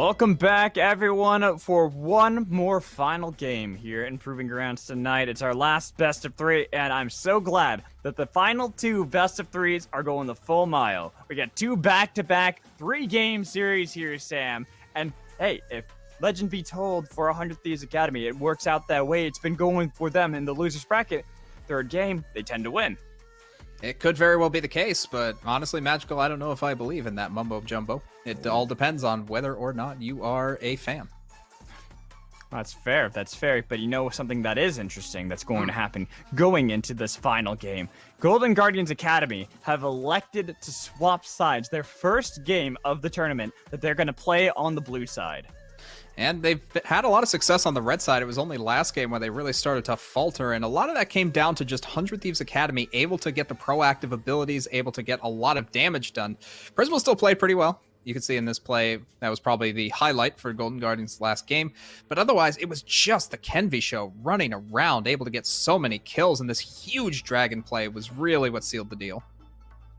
Welcome back, everyone, for one more final game here in Proving Grounds tonight. It's our last best of three, and I'm so glad that the final two best of threes are going the full mile. We got two back-to-back, three-game series here, Sam. And hey, if legend be told for 100 Thieves Academy, it works out that way. It's been going for them in the loser's bracket. Third game, they tend to win. It could very well be the case, but honestly, Magical, I don't know if I believe in that mumbo-jumbo. It all depends on whether or not you are a fan. That's fair. But you know something that is interesting that's going to happen going into this final game. Golden Guardians Academy have elected to swap sides. Their first game of the tournament that they're going to play on the blue side. And they've had a lot of success on the red side. It was only last game where they really started to falter, and a lot of that came down to just 100 Thieves Academy able to get the proactive abilities, able to get a lot of damage done. Prismal still played pretty well. You can see in this play, that was probably the highlight for Golden Guardians' last game. But otherwise, it was just the Kenvi show running around, able to get so many kills, and this huge dragon play was really what sealed the deal.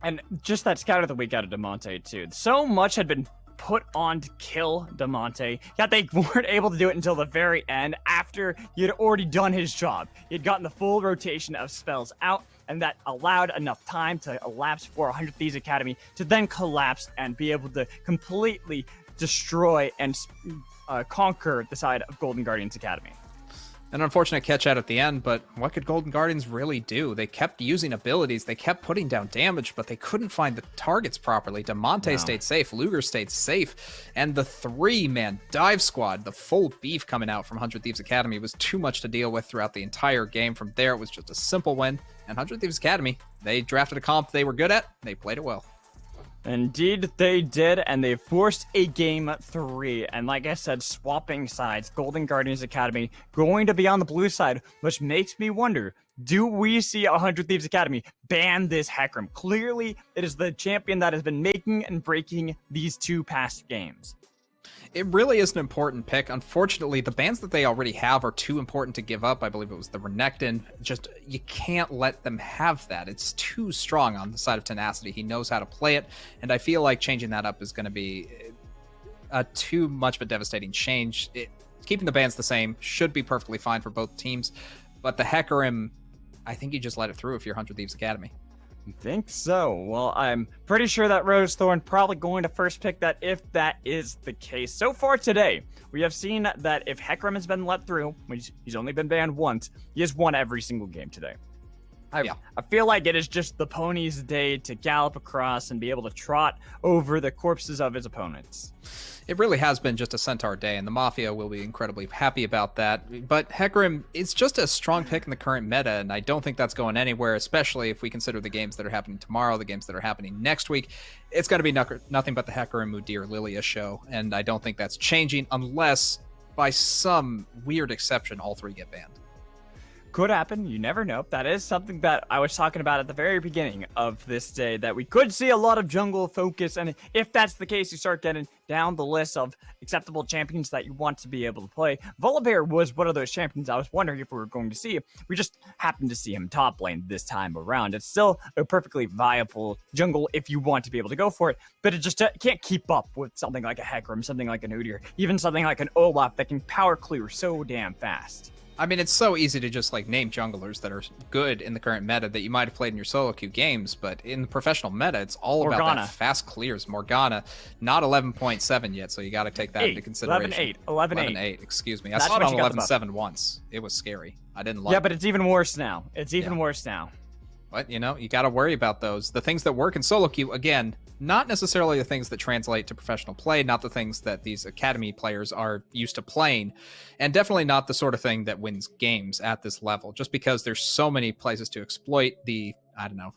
And just that scout of the week out of Demonte, too. So much had been put on to kill Demonte, yet they weren't able to do it until the very end after he had already done his job. He had gotten the full rotation of spells out, and that allowed enough time to elapse for 100 Thieves Academy to then collapse and be able to completely destroy and conquer the side of Golden Guardians Academy. An unfortunate catch out at the end, but what could Golden Guardians really do? They kept using abilities, they kept putting down damage, but they couldn't find the targets properly. Demonte stayed safe, Luger stayed safe, and the three-man dive squad, the full beef coming out from 100 Thieves Academy was too much to deal with throughout the entire game. From there, it was just a simple win, and 100 Thieves Academy, they drafted a comp they were good at, they played it well. Indeed, they did, and they forced a game 3. And like I said, swapping sides, Golden Guardians Academy going to be on the blue side, which makes me wonder, do we see 100 Thieves Academy ban this Hecarim? Clearly, it is the champion that has been making and breaking these two past games. It really is an important pick. Unfortunately, the bans that they already have are too important to give up. I believe it was the Renekton. Just, you can't let them have that. It's too strong on the side of Tenacity. He knows how to play it, and I feel like changing that up is going to be too much of a devastating change. Keeping the bans the same should be perfectly fine for both teams, but the Hecarim, I think you just let it through if you're 100 Thieves Academy. I think so. Well, I'm pretty sure that Rosethorn probably going to first pick that if that is the case. So far today, we have seen that if Hecarim has been let through, which he's only been banned once, he has won every single game today. I feel like it is just the pony's day to gallop across and be able to trot over the corpses of his opponents. It really has been just a Centaur day, and the Mafia will be incredibly happy about that. But Hecarim, it's just a strong pick in the current meta, and I don't think that's going anywhere, especially if we consider the games that are happening tomorrow, the games that are happening next week. It's going to be nothing but the Hecarim Mudir Lilia show, and I don't think that's changing unless, by some weird exception, all three get banned. Could happen. You never know. That is something that I was talking about at the very beginning of this day, that we could see a lot of jungle focus. And if that's the case, you start getting down the list of acceptable champions that you want to be able to play. Volibear was one of those champions I was wondering if we were going to see. We just happened to see him top lane this time around. It's still a perfectly viable jungle if you want to be able to go for it, but it just can't keep up with something like a Hecarim, something like an Udyr, even something like an Olaf that can power clear so damn fast. I mean, it's so easy to just name junglers that are good in the current meta that you might have played in your solo queue games, but in the professional meta, it's all about that fast clears. Morgana, not 11.7 yet, so you got to take that into consideration. 11.8, excuse me. I saw it on 11.7 once. It was scary. I didn't like it. Yeah, but it's even worse now. It's even worse now. But, you got to worry about those. The things that work in solo queue, again, not necessarily the things that translate to professional play, not the things that these academy players are used to playing, and definitely not the sort of thing that wins games at this level, just because there's so many places to exploit the, I don't know,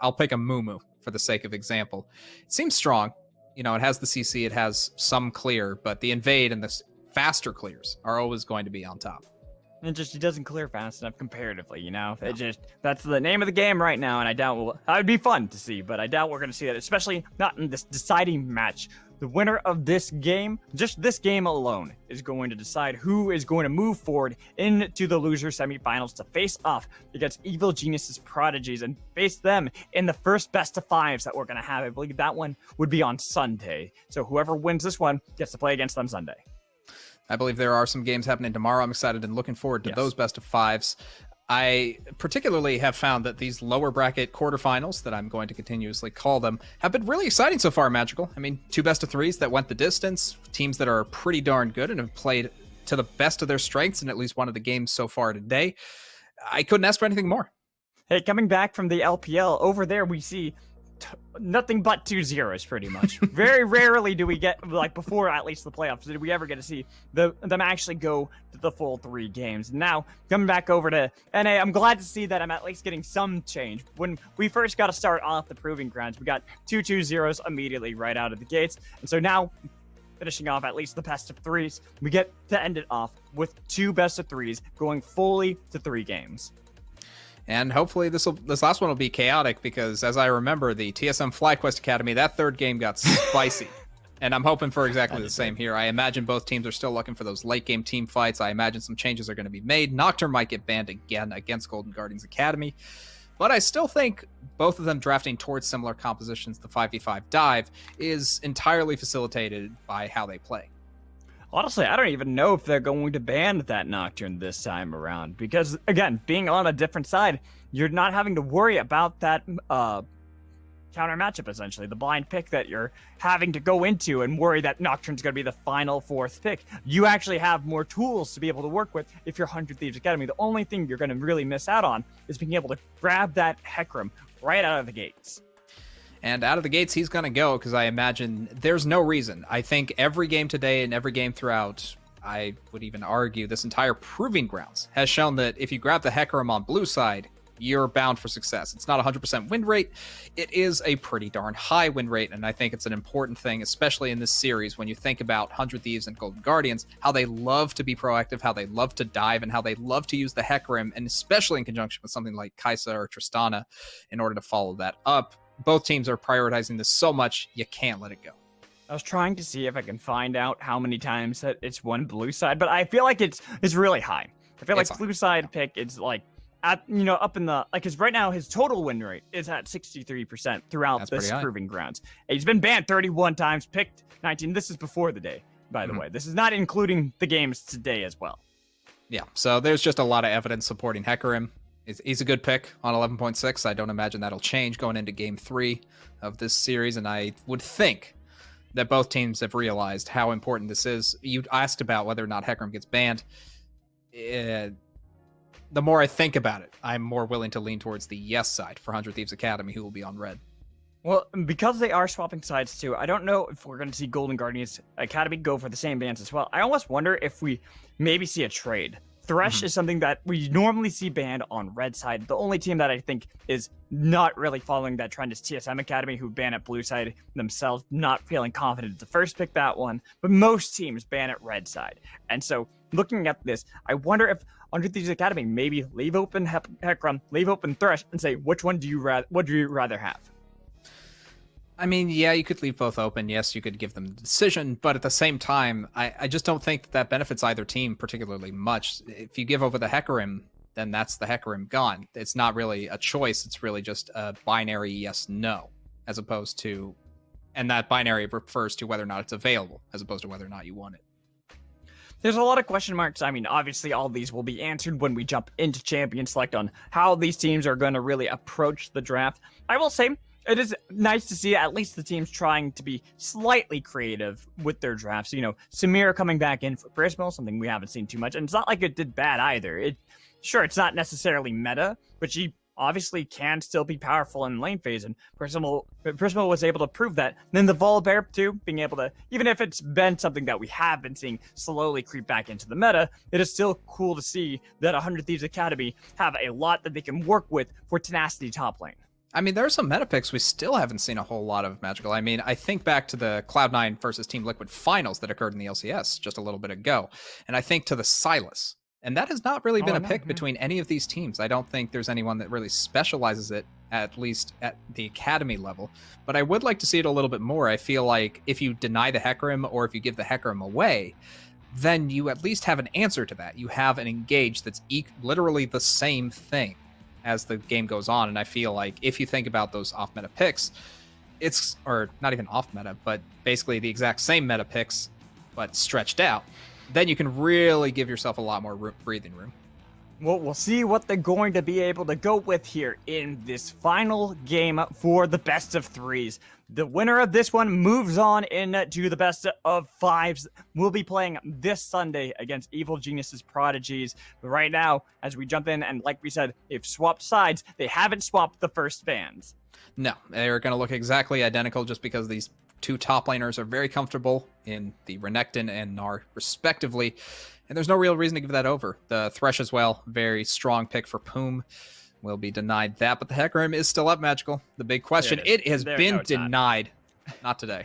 I'll pick a Mumu for the sake of example. It seems strong. It has the CC, it has some clear, but the invade and the faster clears are always going to be on top. And he doesn't clear fast enough comparatively, that's the name of the game right now, and I doubt that would be fun to see, but I doubt we're going to see that, especially not in this deciding match the winner of this game, just this game alone, is going to decide who is going to move forward into the loser semifinals to face off against Evil Genius's Prodigies and face them in the first best of fives that we're going to have. I believe that one would be on Sunday. So whoever wins this one gets to play against them Sunday. I believe there are some games happening tomorrow. I'm excited and looking forward to those best of fives. I particularly have found that these lower bracket quarterfinals, that I'm going to continuously call them, have been really exciting so far, Magical. I mean, 2 best of 3s that went the distance, teams that are pretty darn good and have played to the best of their strengths in at least one of the games so far today. I couldn't ask for anything more. Hey, coming back from the LPL, over there we see nothing but 2-0s pretty much. Very rarely do we get, like before at least the playoffs, did we ever get to see them actually go to the full 3 games. Now, coming back over to NA, I'm glad to see that I'm at least getting some change. When we first got to start off the Proving Grounds, we got 2-2-0s immediately right out of the gates. And so now, finishing off at least the best of 3s, we get to end it off with 2 best of 3s going fully to 3 games. And hopefully this last one will be chaotic, because as I remember, the TSM FlyQuest Academy, that 3rd game got spicy. And I'm hoping for exactly the same here. I imagine both teams are still looking for those late game team fights. I imagine some changes are going to be made. Nocturne might get banned again against Golden Guardians Academy. But I still think both of them drafting towards similar compositions, the 5v5 dive, is entirely facilitated by how they play. Honestly, I don't even know if they're going to ban that Nocturne this time around, because, again, being on a different side, you're not having to worry about that counter matchup, essentially. The blind pick that you're having to go into and worry that Nocturne's going to be the final 4th pick. You actually have more tools to be able to work with if you're 100 Thieves Academy. The only thing you're going to really miss out on is being able to grab that Hecarim right out of the gates. And out of the gates, he's going to go, because I imagine there's no reason. I think every game today and every game throughout, I would even argue this entire Proving Grounds has shown that if you grab the Hecarim on blue side, you're bound for success. It's not 100% win rate. It is a pretty darn high win rate, and I think it's an important thing, especially in this series, when you think about 100 Thieves and Golden Guardians, how they love to be proactive, how they love to dive, and how they love to use the Hecarim, and especially in conjunction with something like Kaisa or Tristana in order to follow that up. Both teams are prioritizing this so much, you can't let it go. I was trying to see if I can find out how many times that it's won blue side, but I feel like it's really high. I feel like blue side pick is like at, up in the, like, because right now his total win rate is at 63% throughout this Proving Grounds. He's been banned 31 times, picked 19. This is before the day, by the way. This is not including the games today as well. Yeah, so there's just a lot of evidence supporting Hecarim. He's a good pick on 11.6. I don't imagine that'll change going into Game 3 of this series, and I would think that both teams have realized how important this is. You asked about whether or not Hecarim gets banned. The more I think about it, I'm more willing to lean towards the yes side for 100 Thieves Academy, who will be on red. Well, because they are swapping sides too, I don't know if we're going to see Golden Guardians Academy go for the same bans as well. I almost wonder if we maybe see a trade. Thresh is something that we normally see banned on red side. The only team that I think is not really following that trend is TSM Academy, who ban at blue side themselves, not feeling confident to first pick that one. But most teams ban at red side. And so looking at this, I wonder if 100 Thieves Academy maybe leave open Hecarim, leave open Thresh, and say, which one do you rather have? I mean, yeah, you could leave both open. Yes, you could give them the decision, but at the same time, I just don't think that benefits either team particularly much. If you give over the Hecarim, then that's the Hecarim gone. It's not really a choice. It's really just a binary yes-no, as opposed to, and that binary refers to whether or not it's available, as opposed to whether or not you want it. There's a lot of question marks. I mean, obviously, all these will be answered when we jump into Champion Select on how these teams are going to really approach the draft. I will say, it is nice to see at least the teams trying to be slightly creative with their drafts. Samira coming back in for Prismal, something we haven't seen too much. And it's not like it did bad either. Sure, it's not necessarily meta, but she obviously can still be powerful in lane phase. And Prismal was able to prove that. And then the Volibear too, being able to, even if it's been something that we have been seeing slowly creep back into the meta, it is still cool to see that 100 Thieves Academy have a lot that they can work with for Tenacity top lane. I mean, there are some meta picks we still haven't seen a whole lot of, Magical. I mean, I think back to the Cloud9 versus Team Liquid finals that occurred in the LCS just a little bit ago. And I think to the Sylas. And that has not really been a pick between any of these teams. I don't think there's anyone that really specializes it at least at the academy level. But I would like to see it a little bit more. I feel like if you deny the Hecarim or if you give the Hecarim away, then you at least have an answer to that. You have an engage that's literally the same thing as the game goes on. And I feel like if you think about those off meta picks, or not even off meta, but basically the exact same meta picks, but stretched out, then you can really give yourself a lot more breathing room. Well, we'll see what they're going to be able to go with here in this final game for the best of threes. The winner of this one moves on into the best of fives. We'll be playing this Sunday against Evil Genius's Prodigies. But right now, as we jump in, and like we said, they've swapped sides. They haven't swapped the first bands. No, they're going to look exactly identical just because these two top laners are very comfortable in the Renekton and Gnar, respectively. And there's no real reason to give that over. The Thresh as well, very strong pick for Poom. Will be denied that, but the Hecarim is still up, Magical. The big question, it has been denied. Not today.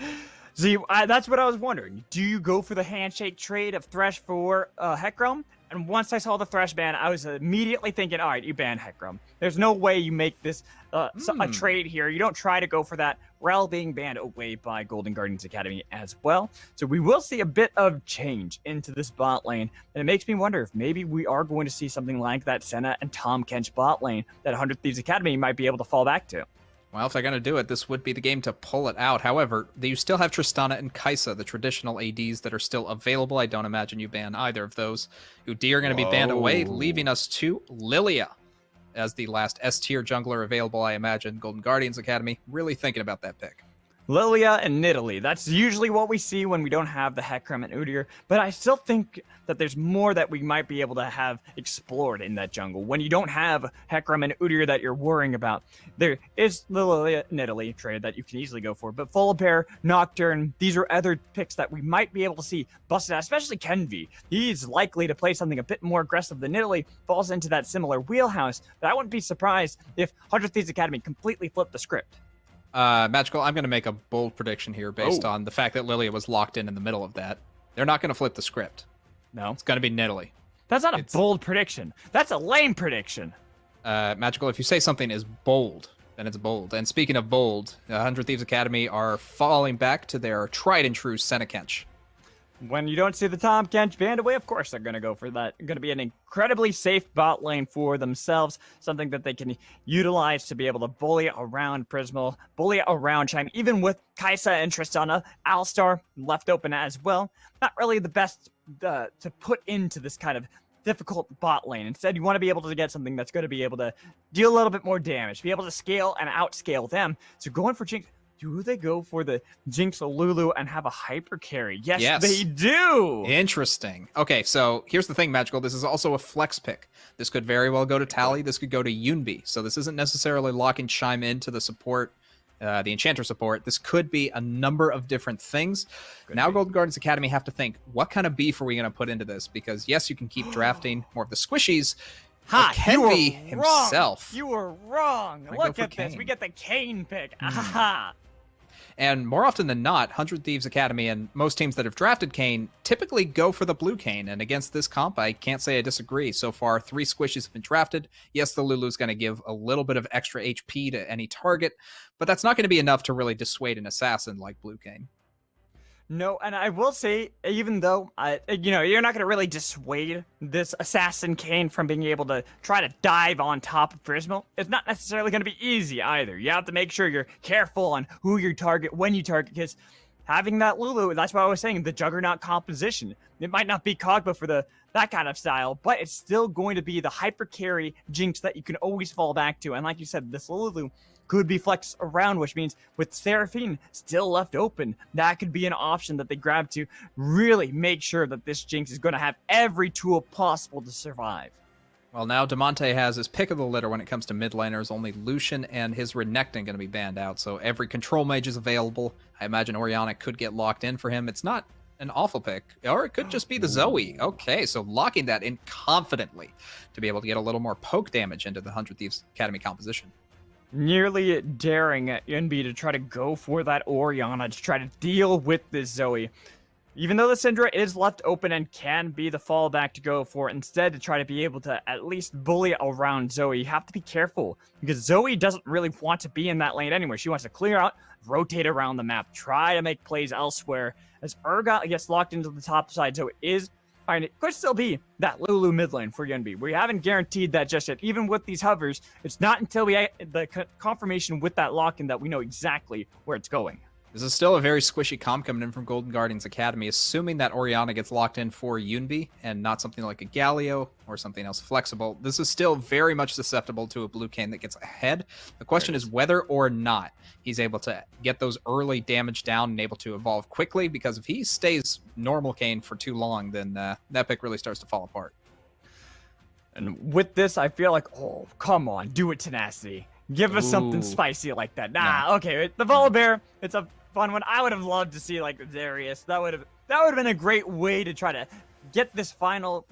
See, that's what I was wondering. Do you go for the handshake trade of Thresh for Hecarim? And once I saw the Thresh ban, I was immediately thinking, all right, you ban Hecarim. There's no way you make this a trade here. You don't try to go for that. Rel being banned away by Golden Guardians Academy as well. So we will see a bit of change into this bot lane. And it makes me wonder if maybe we are going to see something like that Senna and Tahm Kench bot lane that 100 Thieves Academy might be able to fall back to. Well, if they're going to do it, this would be the game to pull it out. However, you still have Tristana and Kai'Sa, the traditional ADs that are still available. I don't imagine you ban either of those. Udyr are going to be banned away, leaving us to Lilia as the last S-tier jungler available, I imagine. Golden Guardians Academy really thinking about that pick. Lilia and Nidalee. That's usually what we see when we don't have the Hecarim and Udyr, but I still think that there's more that we might be able to have explored in that jungle. When you don't have Hecarim and Udyr that you're worrying about, there is the Lilia Nidalee trade that you can easily go for, but Volibear, Nocturne, these are other picks that we might be able to see busted out, especially Kenvi. He's likely to play something a bit more aggressive than Nidalee, falls into that similar wheelhouse, but I wouldn't be surprised if 100 Thieves Academy completely flipped the script. Magical, I'm going to make a bold prediction here based on the fact that Lilia was locked in the middle of that. They're not going to flip the script. No. It's going to be Nidalee. That's not a bold prediction. That's a lame prediction. Magical, if you say something is bold, then it's bold. And speaking of bold, 100 Thieves Academy are falling back to their tried and true Senna Kench. When you don't see the Tahm Kench banned away, of course they're going to go for that. Going to be an incredibly safe bot lane for themselves, something that they can utilize to be able to bully around Prismal, bully around Chime, even with Kai'Sa and Tristana. Alistar left open as well. Not really the best to put into this kind of difficult bot lane. Instead, you want to be able to get something that's going to be able to deal a little bit more damage, be able to scale and outscale them. So going for Jinx. Do they go for the Jinx Lulu and have a hyper carry? Yes, they do. Interesting. Okay, so here's the thing, Magical. This is also a flex pick. This could very well go to Tally. This could go to Yunbi. So this isn't necessarily locking Chime into the support, the Enchanter support. This could be a number of different things. Now Golden Guardians Academy have to think, what kind of beef are we going to put into this? Because yes, you can keep drafting more of the squishies. Kenvi himself. You were wrong. Look at this. We get the Kayn pick. Aha. And more often than not, 100 Thieves Academy and most teams that have drafted Kayn typically go for the blue Kayn. And against this comp, I can't say I disagree. So far, 3 squishes have been drafted. Yes, the Lulu's going to give a little bit of extra HP to any target, but that's not going to be enough to really dissuade an assassin like blue Kayn. No, and I will say, even though, you're not going to really dissuade this Assassin Kayn from being able to try to dive on top of Prismal, it's not necessarily going to be easy either. You have to make sure you're careful on who you target, when you target, because having that Lulu, that's why I was saying, the Juggernaut composition, it might not be Kog'Maw for that kind of style, but it's still going to be the hyper carry Jinx that you can always fall back to. And like you said, this Lulu could be flexed around, which means with Seraphine still left open, that could be an option that they grab to really make sure that this Jinx is going to have every tool possible to survive. Well, now Damonte has his pick of the litter when it comes to mid laners. Only Lucian and his Renekton going to be banned out, so every control mage is available. I imagine Orianna could get locked in for him. It's not an awful pick, or it could just be the Zoe. Okay, so locking that in confidently to be able to get a little more poke damage into the 100 Thieves Academy composition. Nearly daring Yunbi to try to go for that Orianna, to try to deal with this Zoe. Even though the Syndra is left open and can be the fallback to go for, instead to try to be able to at least bully around Zoe, you have to be careful because Zoe doesn't really want to be in that lane anywhere. She wants to clear out, rotate around the map, try to make plays elsewhere. As Urgot gets locked into the top side, so it is fine. It could still be that Lulu mid lane for Yunbi. We haven't guaranteed that just yet. Even with these hovers, it's not until we get the confirmation with that lock-in that we know exactly where it's going. This is still a very squishy comp coming in from Golden Guardians Academy, assuming that Orianna gets locked in for Yunbi and not something like a Galio or something else flexible. This is still very much susceptible to a blue cane that gets ahead. The question is whether or not he's able to get those early damage down and able to evolve quickly, because if he stays normal cane for too long, then that pick really starts to fall apart. And with this, I feel like, oh, come on, do it, Tenacity. Give us something spicy like that. Nah, okay, the Volibear, it's a fun one. I would have loved to see like Darius. That would have been a great way to try to get this final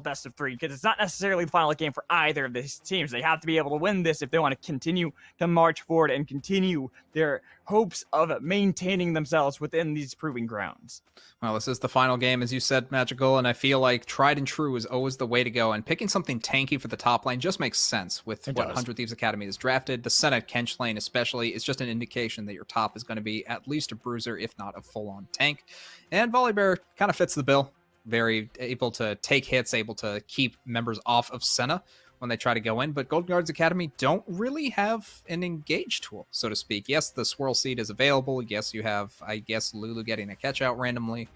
best of 3, because it's not necessarily the final game for either of these teams. They have to be able to win this if they want to continue to march forward and continue their hopes of maintaining themselves within these proving grounds. Well, this is the final game, as you said, Magical, and I feel like tried and true is always the way to go, and picking something tanky for the top lane just makes sense with what 100 Thieves Academy has drafted. The Senna Kench lane especially is just an indication that your top is going to be at least a bruiser, if not a full-on tank, and Volibear kind of fits the bill. Very able to take hits, able to keep members off of Senna when they try to go in, but Golden Guardians Academy don't really have an engage tool, so to speak. Yes, the Swirl Seed is available. Yes, you have, I guess, Lulu getting a catch out randomly,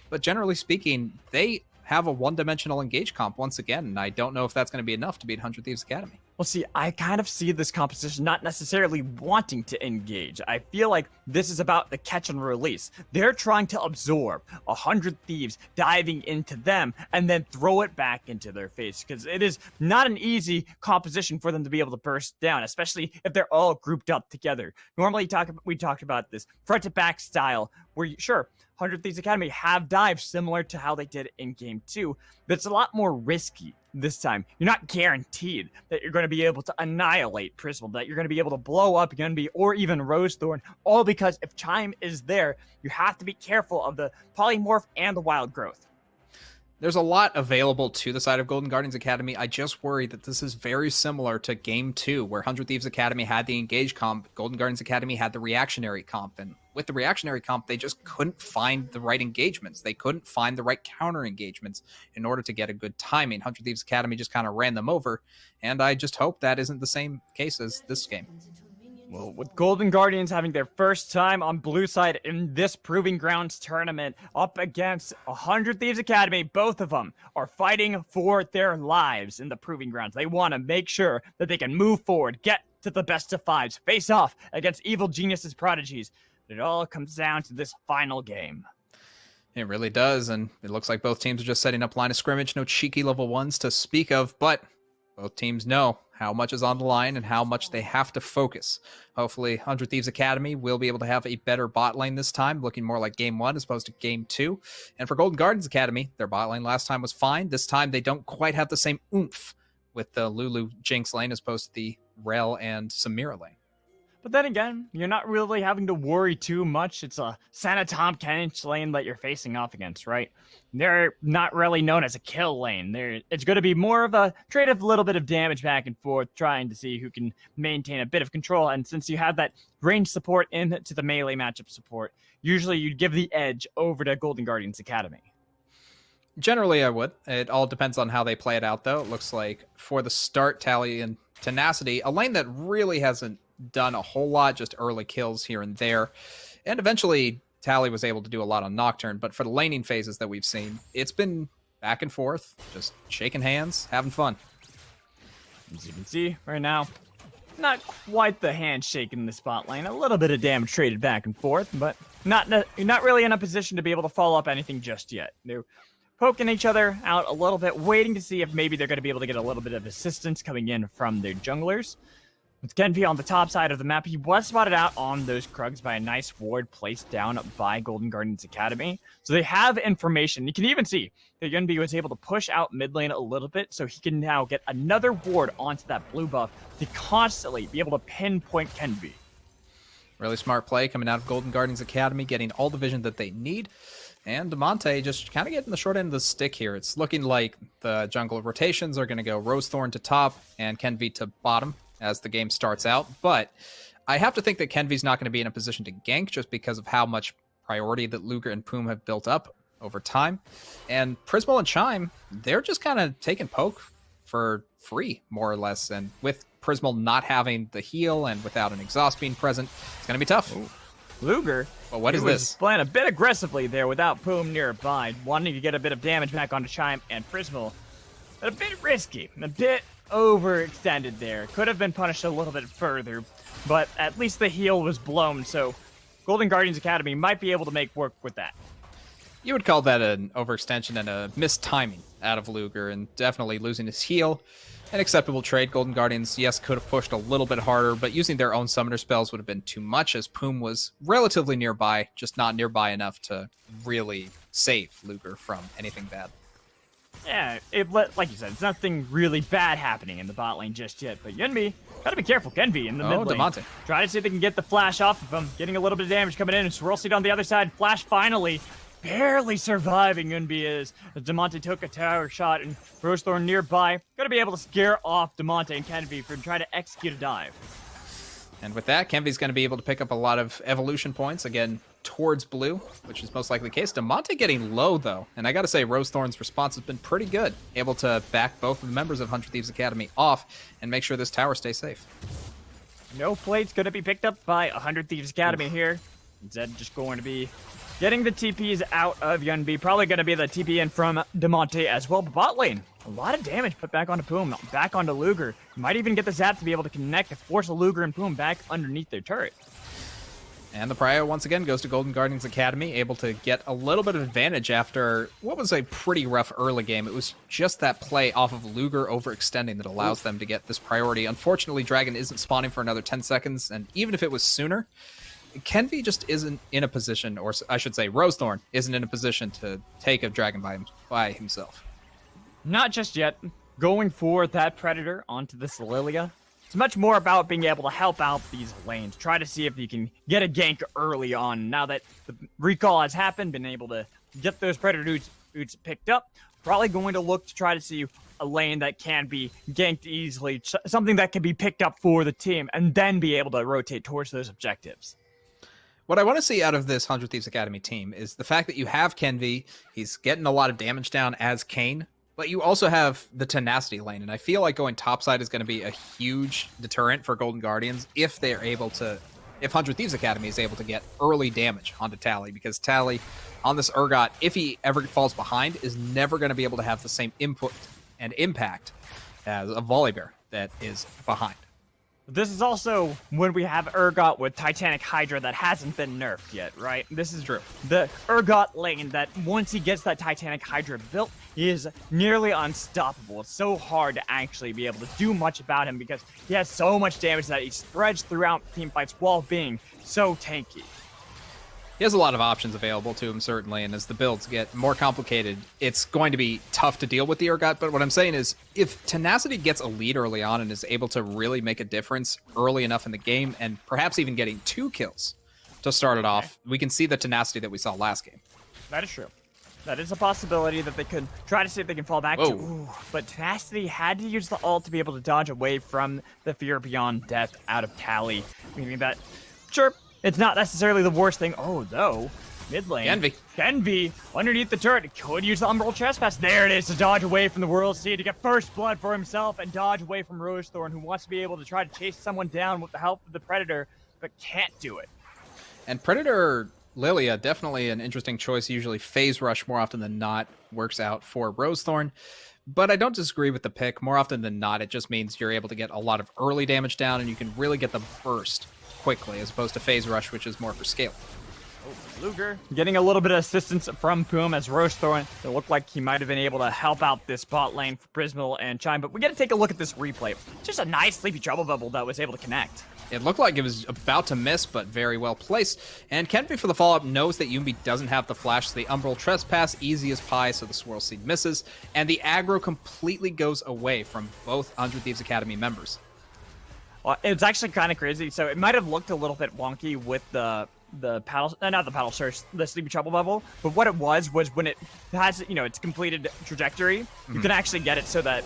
but generally speaking, they have a one-dimensional engage comp once again, and I don't know if that's going to be enough to beat 100 Thieves Academy. Well, see, I kind of see this composition not necessarily wanting to engage. I feel like this is about the catch and release. They're trying to absorb 100 Thieves diving into them and then throw it back into their face, because it is not an easy composition for them to be able to burst down, especially if they're all grouped up together. Normally, we talked about this front-to-back style, where, sure, 100 Thieves Academy have dives similar to how they did in Game 2, but it's a lot more risky this time. You're not guaranteed that you're going to be able to annihilate Prismal, that you're going to be able to blow up Yunbi or even Rosethorn, all because if Chime is there, you have to be careful of the Polymorph and the Wild Growth. There's a lot available to the side of Golden Guardians Academy. I just worry that this is very similar to Game 2, where 100 Thieves Academy had the engage comp, Golden Guardians Academy had the reactionary comp, and with the reactionary comp, they just couldn't find the right engagements. They couldn't find the right counter engagements in order to get a good timing. 100 Thieves Academy just kind of ran them over, and I just hope that isn't the same case as this game. Well, with Golden Guardians having their first time on blue side in this Proving Grounds tournament up against 100 Thieves Academy, both of them are fighting for their lives in the Proving Grounds. They want to make sure that they can move forward, get to the best of 5s, face off against Evil Genius's prodigies. It all comes down to this final game. It really does, and it looks like both teams are just setting up line of scrimmage. No cheeky level 1s to speak of, but both teams know how much is on the line and how much they have to focus. Hopefully, 100 Thieves Academy will be able to have a better bot lane this time, looking more like Game 1 as opposed to Game 2. And for Golden Guardians Academy, their bot lane last time was fine. This time, they don't quite have the same oomph with the Lulu Jinx lane as opposed to the Rel and Samira lane. But then again, you're not really having to worry too much. It's a Santa Tom Kench lane that you're facing off against, right? They're not really known as a kill lane. It's going to be more of a trade of a little bit of damage back and forth, trying to see who can maintain a bit of control. And since you have that range support into the melee matchup support, usually you'd give the edge over to Golden Guardians Academy. Generally, I would. It all depends on how they play it out, though. It looks like for the start, Tally and Tenacity, a lane that really hasn't done a whole lot, just early kills here and there. And eventually, Tally was able to do a lot on Nocturne, but for the laning phases that we've seen, it's been back and forth, just shaking hands, having fun. As you can see right now, not quite the handshake in the spot lane. A little bit of damage traded back and forth, but not really in a position to be able to follow up anything just yet. They're poking each other out a little bit, waiting to see if maybe they're going to be able to get a little bit of assistance coming in from their junglers. With Genvi on the top side of the map, he was spotted out on those Krugs by a nice ward placed down by Golden Guardians Academy. So they have information. You can even see that Genvi was able to push out mid lane a little bit, so he can now get another ward onto that blue buff to constantly be able to pinpoint Genvi. Really smart play coming out of Golden Guardians Academy, getting all the vision that they need. And Demonte just kind of getting the short end of the stick here. It's looking like the jungle rotations are going to go Rosethorn to top and Kenvi to bottom as the game starts out. But I have to think that Kenvi's not going to be in a position to gank just because of how much priority that Luger and Poom have built up over time. And Prismal and Chime, they're just kind of taking poke for free, more or less. And with Prismal not having the heal and without an exhaust being present, it's going to be tough. Ooh. Luger, well, what is this? Playing a bit aggressively there without Poom nearby, wanting to get a bit of damage back onto Chime and Prismal. A bit risky, a bit overextended there. Could have been punished a little bit further, but at least the heal was blown, so Golden Guardians Academy might be able to make work with that. You would call that an overextension and a missed timing out of Luger, and definitely losing his heal. An acceptable trade. Golden Guardians, yes, could have pushed a little bit harder, but using their own summoner spells would have been too much, as Poom was relatively nearby, just not nearby enough to really save Luger from anything bad. Yeah, like you said, it's nothing really bad happening in the bot lane just yet, but Yunbi, gotta be careful, Kenvi in the mid lane. Demonte. Try to see if they can get the flash off of him, getting a little bit of damage coming in, and Swirl Seed on the other side, flash finally. Barely surviving Yunbi is. Demonte took a tower shot and Rosethorn nearby. Gonna be able to scare off Demonte and Kenvi for trying to execute a dive. And with that, Kenvi's going to be able to pick up a lot of evolution points, again, towards blue, which is most likely the case. Demonte getting low, though. And I got to say, Rosethorn's response has been pretty good. Able to back both of the members of 100 Thieves Academy off and make sure this tower stays safe. No plate's going to be picked up by 100 Thieves Academy here. Instead, just going to be getting the TPs out of Yunbi. Probably going to be the TP in from Demonte as well. But bot lane, a lot of damage put back onto Poom, back onto Luger. Might even get the zap to be able to connect to force a Luger and Poom back underneath their turret. And the prio once again goes to Golden Guardians Academy, able to get a little bit of advantage after what was a pretty rough early game. It was just that play off of Luger overextending that allows them to get this priority. Unfortunately, Dragon isn't spawning for another 10 seconds, and even if it was sooner, Kenvi just isn't in a position, or I should say Rosethorn isn't in a position to take a Dragon by himself. Not just yet. Going for that Predator onto this Lilia. It's much more about being able to help out these lanes. Try to see if you can get a gank early on. Now that the recall has happened, been able to get those Predator roots picked up, probably going to look to try to see a lane that can be ganked easily, something that can be picked up for the team, and then be able to rotate towards those objectives. What I want to see out of this 100 Thieves Academy team is the fact that you have Kenvi, he's getting a lot of damage down as Kayn, but you also have the Tenacity lane, and I feel like going topside is going to be a huge deterrent for Golden Guardians if 100 Thieves Academy is able to get early damage onto Tally, because Tally on this Urgot, if he ever falls behind, is never going to be able to have the same input and impact as a Volibear that is behind. This is also when we have Urgot with Titanic Hydra that hasn't been nerfed yet, right? This is true. The Urgot lane that once he gets that Titanic Hydra built, he is nearly unstoppable. It's so hard to actually be able to do much about him because he has so much damage that he spreads throughout team fights while being so tanky. He has a lot of options available to him, certainly, and as the builds get more complicated, it's going to be tough to deal with the Urgot, but what I'm saying is, if Tenacity gets a lead early on and is able to really make a difference early enough in the game, and perhaps even getting 2 kills to start it off, we can see the Tenacity that we saw last game. That is true. That is a possibility that they could try to see if they can fall back to. Ooh, but Tenacity had to use the ult to be able to dodge away from the Fear Beyond Death out of Tally, meaning that, sure, it's not necessarily the worst thing. Oh, though. Mid lane. Kenvi underneath the turret. Could use the Umbral Trespass. There it is to dodge away from the World Seed to get first blood for himself and dodge away from Rosethorn, who wants to be able to try to chase someone down with the help of the Predator, but can't do it. And Predator Lilia, definitely an interesting choice. Usually phase rush more often than not works out for Rosethorn. But I don't disagree with the pick. More often than not, it just means you're able to get a lot of early damage down and you can really get the burst quickly, as opposed to phase rush, which is more for scale. Oh, Luger getting a little bit of assistance from Poom as Rosethorn. It looked like he might have been able to help out this bot lane for Prismal and Chime, but we got to take a look at this replay. Just a nice Sleepy Trouble Bubble that was able to connect. It looked like it was about to miss, but very well placed. And Kenvi for the follow-up knows that Yunbi doesn't have the flash, so the Umbral Trespass, easy as pie, so the Swirl Seed misses. And the aggro completely goes away from both 100 Thieves Academy members. Well, it's actually kind of crazy. So it might have looked a little bit wonky with the paddle, not the paddle search, the sleepy trouble bubble. But what it was when it has, its completed trajectory, you can actually get it so that,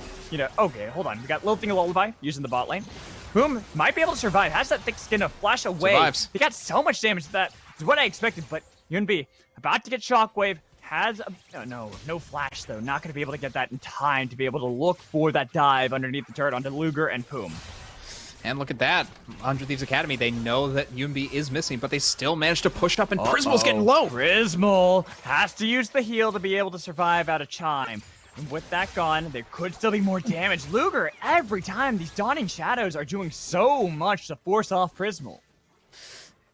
okay, hold on. We got Little Thing of Lullaby using the bot lane. Boom, might be able to survive. Has that thick skin to flash away. Survives. He got so much damage that is what I expected, but Yunbi about to get Shockwave. Has no flash though. Not going to be able to get that in time to be able to look for that dive underneath the turret onto Luger and Poom. And look at that. 100 Thieves Academy, they know that Yunbi is missing, but they still managed to push up, and Prismal's getting low. Prismal has to use the heal to be able to survive out of Chime. And with that gone, there could still be more damage. Luger, every time, these Dawning Shadows are doing so much to force off Prismal.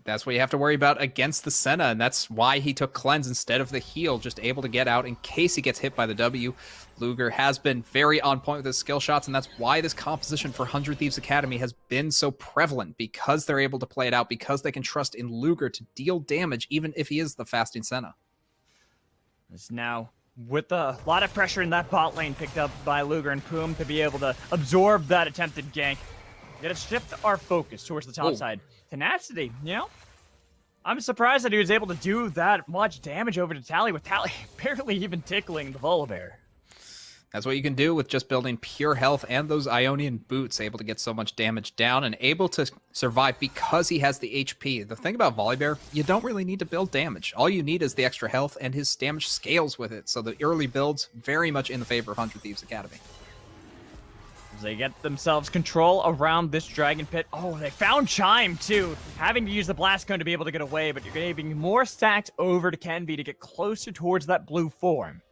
That's what you have to worry about against the Senna, and that's why he took Cleanse instead of the heal, just able to get out in case he gets hit by the W. Luger has been very on point with his skill shots, and that's why this composition for 100 Thieves Academy has been so prevalent, because they're able to play it out, because they can trust in Luger to deal damage, even if he is the fasting Senna. It's now with a lot of pressure in that bot lane picked up by Luger and Poom to be able to absorb that attempted gank. Gotta shift our focus towards the top side. Tenacity, I'm surprised that he was able to do that much damage over to Tally with Tally barely even tickling the Volibear. That's what you can do with just building pure health and those Ionian boots, able to get so much damage down and able to survive because he has the HP. The thing about Volibear, you don't really need to build damage. All you need is the extra health, and his damage scales with it. So the early builds very much in the favor of 100 Thieves Academy. They get themselves control around this dragon pit. Oh, they found Chime too, having to use the blast cone to be able to get away, but you're giving more stacks over to Kenvi to get closer towards that blue form.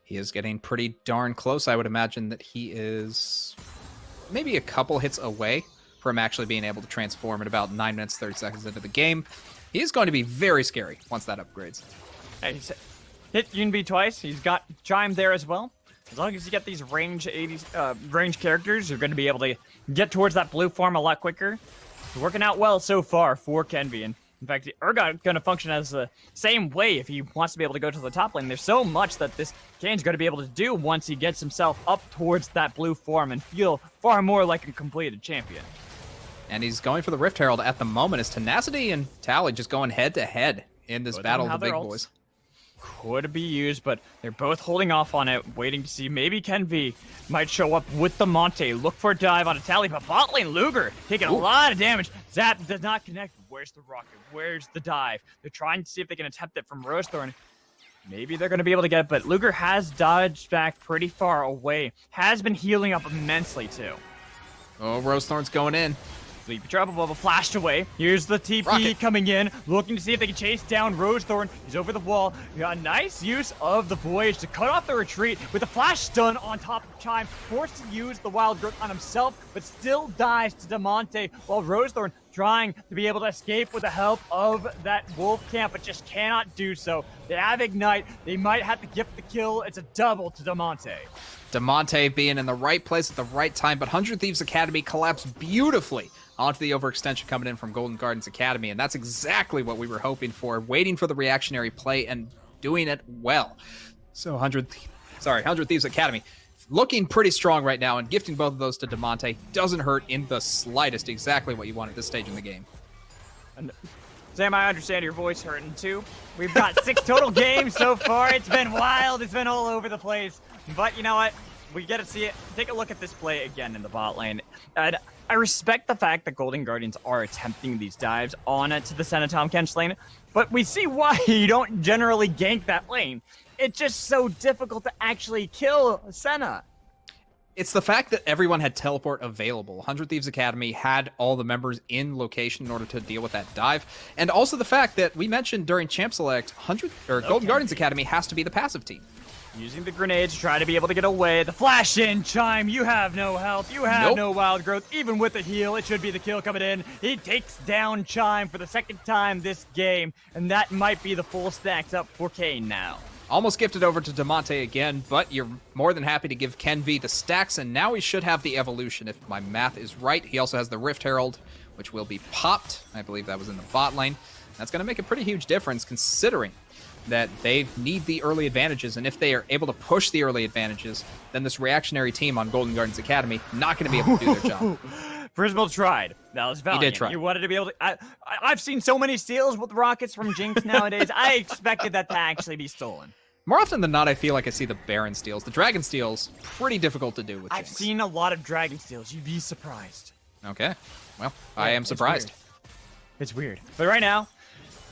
He is getting pretty darn close. I would imagine that he is maybe a couple hits away from actually being able to transform at about 9 minutes, 30 seconds into the game. He is going to be very scary once that upgrades. Hey, hit Yunbi twice. He's got Chime there as well. As long as you get these range characters, you're going to be able to get towards that blue form a lot quicker. It's working out well so far for Kenvi. And in fact, Urgot going to function as the same way if he wants to be able to go to the top lane. There's so much that this Kane's going to be able to do once he gets himself up towards that blue form and feel far more like a completed champion. And he's going for the Rift Herald at the moment as Tenacity and Tally just going head-to-head in this battle of the big boys. Could be used, but they're both holding off on it, waiting to see maybe Kenvi might show up with the Monte. Look for a dive on a Tally, but bot lane Luger taking a lot of damage. Zap does not connect. Where's the rocket? Where's the dive? They're trying to see if they can attempt it from Rosethorn. Maybe they're going to be able to get it, but Luger has dodged back pretty far away. Has been healing up immensely, too. Oh, Rosethorn's going in. Sleepy Trouble Bubble flashed away. Here's the TP Rocket coming in, looking to see if they can chase down Rosethorn. He's over the wall. We got a nice use of the Voyage to cut off the retreat with a flash stun on top of Chime. Forced to use the Wild Growth on himself, but still dies to Demonte, while Rosethorn trying to be able to escape with the help of that Wolf Camp, but just cannot do so. They have Ignite. They might have to gift the kill. It's a double to Demonte. Demonte being in the right place at the right time, but 100 Thieves Academy collapsed beautifully onto the overextension coming in from Golden Gardens Academy, and that's exactly what we were hoping for, waiting for the reactionary play and doing it well. So 100 Thieves Academy looking pretty strong right now, and gifting both of those to Demonte doesn't hurt in the slightest. Exactly what you want at this stage in the game. And Sam, I understand your voice hurting too. We've got 6 total games so far. It's been wild. It's been all over the place. But you know what? We get to see it. Take a look at this play again in the bot lane. And I respect the fact that Golden Guardians are attempting these dives on it to the Senatom Kench lane, but we see why you don't generally gank that lane. It's just so difficult to actually kill Senna. It's the fact that everyone had teleport available. 100 Thieves Academy had all the members in location in order to deal with that dive. And also the fact that we mentioned during Champ Select, Golden Guardians Academy has to be the passive team. Using the grenades to try to be able to get away. The flash in, Chime, you have no health. You have no wild growth. Even with the heal, it should be the kill coming in. He takes down Chime for the second time this game, and that might be the full stacks up for Kane now. Almost gifted over to Demonte again, but you're more than happy to give Ken V the stacks, and now he should have the evolution, if my math is right. He also has the Rift Herald, which will be popped. I believe that was in the bot lane. That's going to make a pretty huge difference, considering that they need the early advantages, and if they are able to push the early advantages, then this reactionary team on Golden Gardens Academy not going to be able to do their job. Prismal tried. That was valiant. He did try. You wanted to be able to. I've seen so many steals with rockets from Jinx nowadays. I expected that to actually be stolen. More often than not, I feel like I see the Baron steals. The Dragon steals, pretty difficult to do with I've Jinx. seen a lot of dragon steals. You'd be surprised. Okay. Well, Yeah, I am surprised. It's weird. But right now,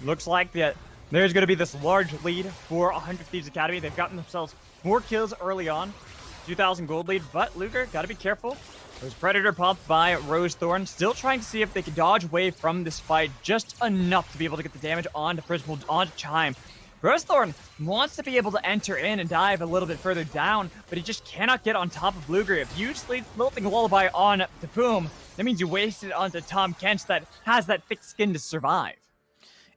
looks like that there's going to be this large lead for 100 Thieves Academy. They've gotten themselves 4 kills early on. 2,000 gold lead, but Luger, got to be careful. There's Predator popped by Rosethorn, still trying to see if they can dodge away from this fight just enough to be able to get the damage onto Prismal, onto Chime. Rosethorn wants to be able to enter in and dive a little bit further down, but he just cannot get on top of Luger. If you sleep Lilting Lullaby on Tapoom, that means you wasted it onto Tom Kent that has that thick skin to survive.